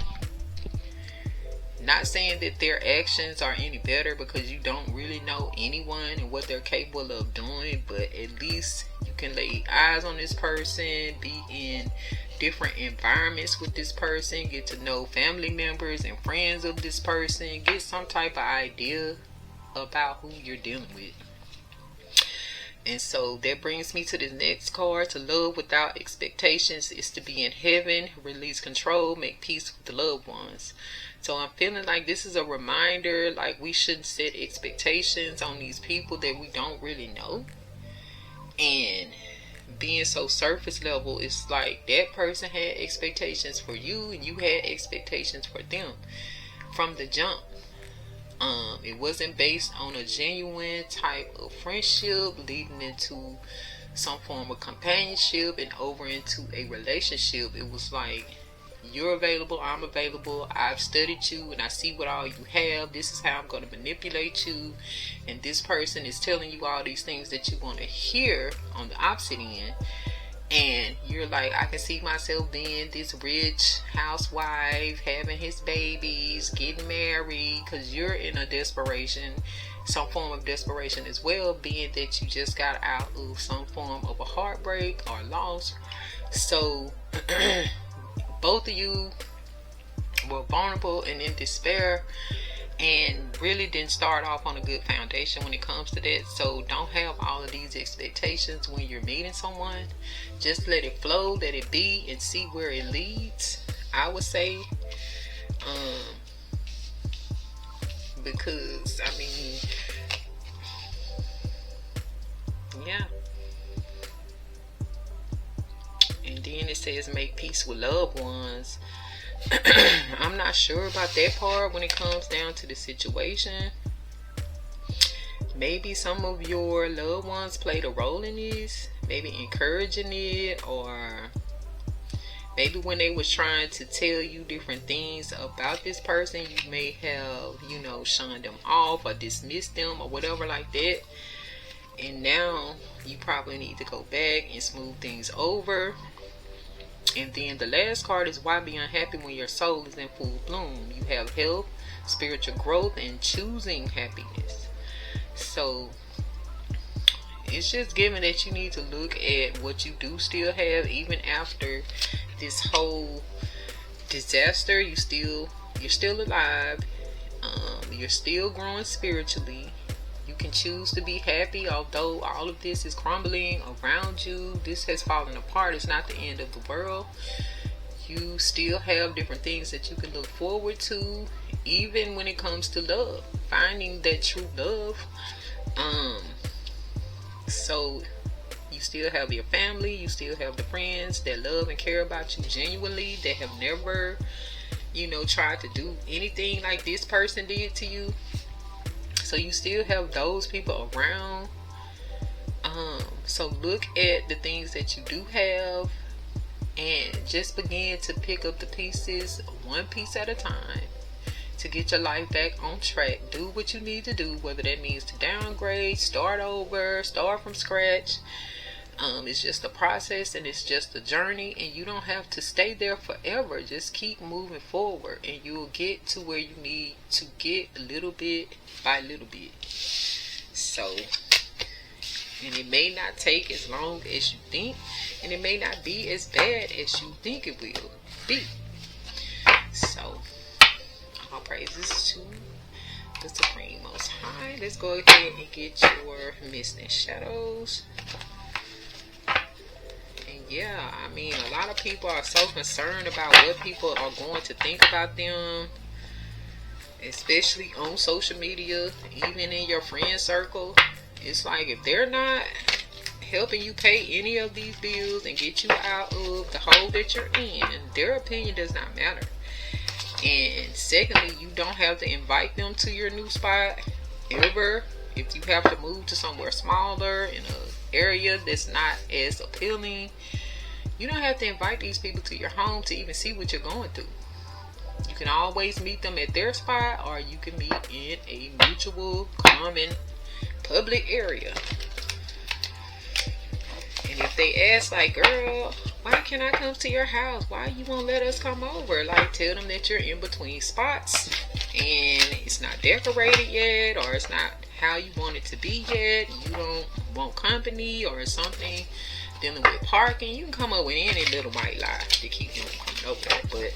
Not saying that their actions are any better, because you don't really know anyone and what they're capable of doing, but at least you can lay eyes on this person, be in different environments with this person, get to know family members and friends of this person, get some type of idea about who you're dealing with. And so that brings me to the next card. To love without expectations is to be in heaven, release control, make peace with the loved ones. So I'm feeling like this is a reminder, like we shouldn't set expectations on these people that we don't really know. And being so surface level, it's like that person had expectations for you and you had expectations for them from the jump. It wasn't based on a genuine type of friendship leading into some form of companionship and over into a relationship. It was like, you're available, I'm available, I've studied you and I see what all you have. This is how I'm going to manipulate you. And this person is telling you all these things that you want to hear on the opposite end. And you're like, I can see myself being this rich housewife, having his babies, getting married, because you're in a desperation, some form of desperation as well, being that you just got out of some form of a heartbreak or loss. So both of you were vulnerable and in despair, and really didn't start off on a good foundation when it comes to that. So don't have all of these expectations when you're meeting someone. Just let it flow, let it be, and see where it leads, I would say. Because I mean, yeah. And then it says make peace with loved ones. I'm not sure about that part when it comes down to the situation. Maybe some of your loved ones played a role in this, maybe encouraging it, or maybe when they was trying to tell you different things about this person, you may have, shunned them off or dismissed them or whatever like that. And now you probably need to go back and smooth things over. And then the last card is why be unhappy when your soul is in full bloom. You have health, spiritual growth, and choosing happiness. So it's just given that you need to look at what you do still have, even after this whole disaster. You're still alive. You're still growing spiritually. You can choose to be happy, although all of this is crumbling around you. This has fallen apart. It's not the end of the world. You still have different things that you can look forward to, even when it comes to love, finding that true love. So you still have your family, you still have the friends that love and care about you genuinely, that have never, tried to do anything like this person did to you. So you still have those people around. So look at the things that you do have and just begin to pick up the pieces, one piece at a time, to get your life back on track. Do what you need to do, whether that means to downgrade, start over, start from scratch. It's just a process and it's just a journey, and you don't have to stay there forever. Just keep moving forward and you'll get to where you need to get, little bit by little bit. So, and it may not take as long as you think, and it may not be as bad as you think it will be. So all praises to the Supreme Most High. Let's go ahead and get your mist and shadows. Yeah, I mean, a lot of people are so concerned about what people are going to think about them, especially on social media, even in your friend circle. It's like, if they're not helping you pay any of these bills and get you out of the hole that you're in, their opinion does not matter. And secondly, you don't have to invite them to your new spot ever. If you have to move to somewhere smaller in an area that's not as appealing, you don't have to invite these people to your home to even see what you're going through. You can always meet them at their spot, or you can meet in a mutual, common, public area. And if they ask, like, girl, why can't I come to your house? Why you won't let us come over? Like, tell them that you're in between spots and it's not decorated yet, or it's not how you want it to be yet, you don't want company or something dealing with parking, you can come up with any little white lie to keep you from coming over there. But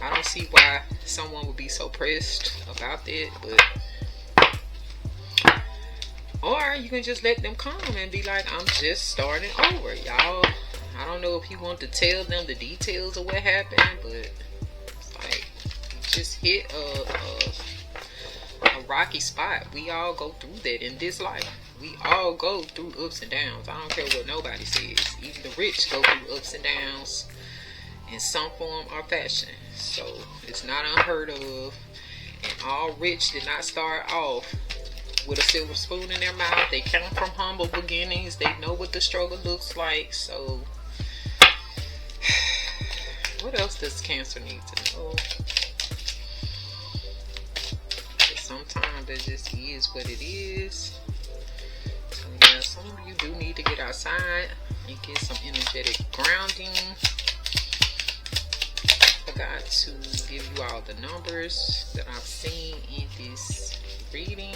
I don't see why someone would be so pressed about that. But or you can just let them come and be like, I'm just starting over, y'all. I don't know if you want to tell them the details of what happened, but it's like you just hit a rocky spot. We all go through that in this life. We all go through ups and downs. I don't care what nobody says. Even the rich go through ups and downs in some form or fashion. So it's not unheard of. And all rich did not start off with a silver spoon in their mouth. They come from humble beginnings. They know what the struggle looks like. So what else does Cancer need to know? Sometimes it just is what it is. So yeah, some of you do need to get outside and get some energetic grounding. I forgot to give you all the numbers that I've seen in this reading.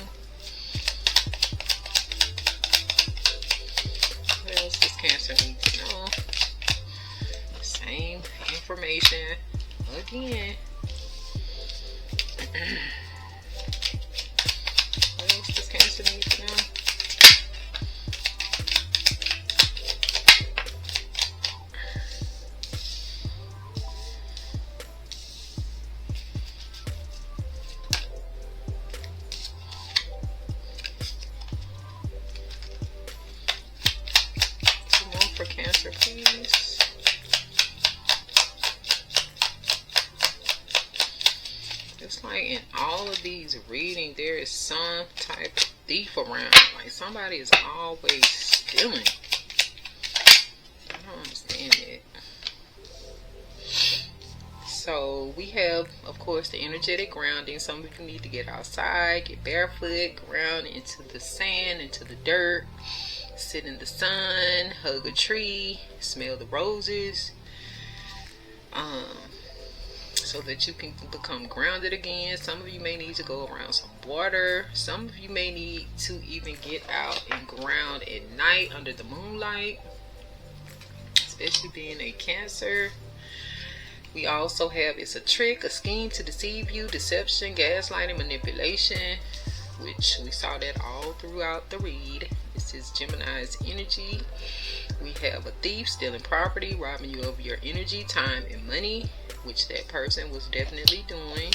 What else does Cancer need to know? Same information again. Cancer needs to know. Two more for Cancer, please. It's like in all of these readings, there is some type of thief around. Like somebody is always stealing. I don't understand it. So we have, of course, the energetic grounding. Some of you need to get outside, get barefoot, ground into the sand, into the dirt, sit in the sun, hug a tree, smell the roses. So that you can become grounded again. Some of you may need to go around some water. Some of you may need to even get out and ground at night under the moonlight, especially being a Cancer. We also have, it's a trick, a scheme to deceive you, deception, gaslighting, manipulation, which we saw that all throughout the read. This is Gemini's energy. We have a thief stealing property, robbing you of your energy, time, and money, which that person was definitely doing.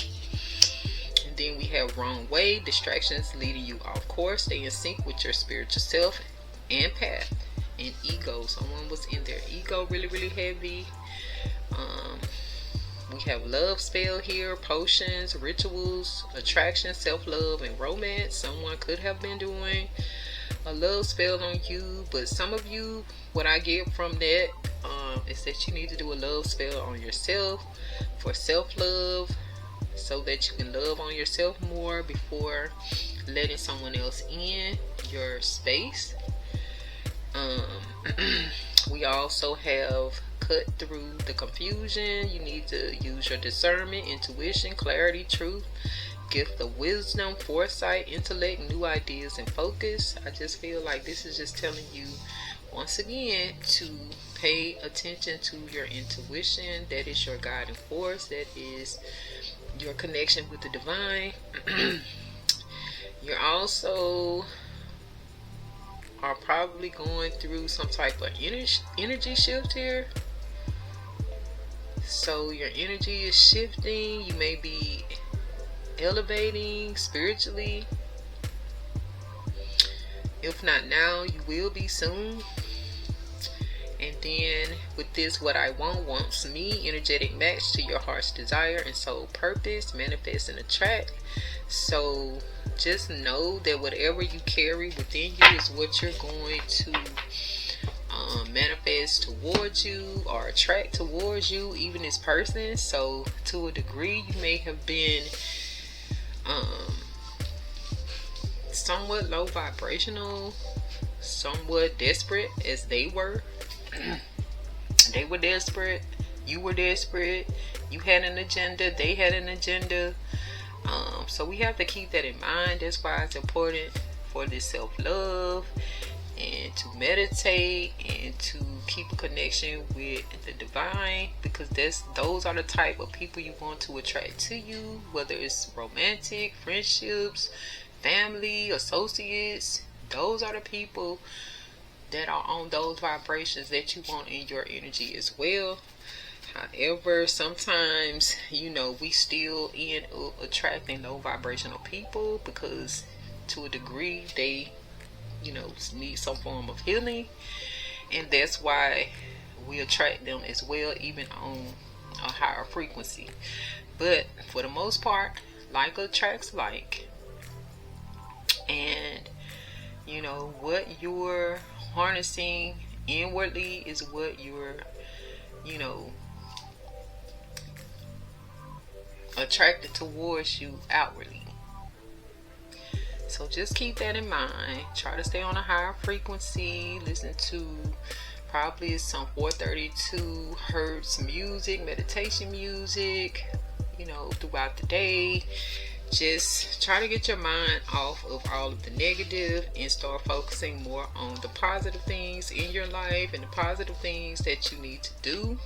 And then we have wrong way, distractions leading you off course. Stay in sync with your spiritual self and path. And ego, someone was in their ego really heavy. We have love spell here, potions, rituals, attraction, self-love, and romance. Someone could have been doing a love spell on you, but some of you, what I get from that is that you need to do a love spell on yourself for self-love, so that you can love on yourself more before letting someone else in your space. We also have cut through the confusion. You need to use your discernment, intuition, clarity, truth, gift of wisdom, foresight, intellect, new ideas, and focus. I just feel like this is just telling you once again to pay attention to your intuition. That is your guiding force. That is your connection with the divine. You're also are probably going through some type of energy shift here. So your energy is shifting. You may be elevating spiritually. If not now, you will be soon. And then with this, what I want wants me, energetic match to your heart's desire and soul purpose, manifest and attract. So just know that whatever you carry within you is what you're going to manifest towards you or attract towards you, even this person. So to a degree, you may have been somewhat low vibrational, somewhat desperate, as they were. They were desperate, you were desperate, you had an agenda, they had an agenda. So we have to keep that in mind. That's why it's important for this self-love and to meditate and to keep a connection with the divine, because those are the type of people you want to attract to you, whether it's romantic, friendships, family, associates. Those are the people that are on those vibrations that you want in your energy as well. However, sometimes, we still end up attracting low vibrational people because to a degree they, need some form of healing. And that's why we attract them as well, even on a higher frequency. But for the most part, like attracts like. And, what you're harnessing inwardly is what you're, attracted towards you outwardly. So just keep that in mind. Try to stay on a higher frequency. Listen to probably some 432 hertz music, meditation music, throughout the day. Just try to get your mind off of all of the negative and start focusing more on the positive things in your life and the positive things that you need to do.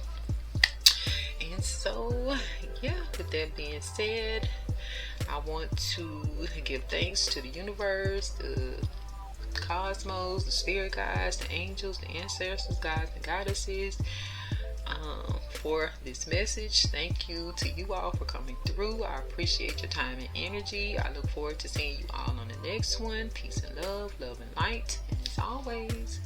And so, with that being said, I want to give thanks to the universe, the cosmos, the spirit guides, the angels, the ancestors, guides, and goddesses, for this message. Thank you to you all for coming through. I appreciate your time and energy. I look forward to seeing you all on the next one. Peace and love and light. And as always,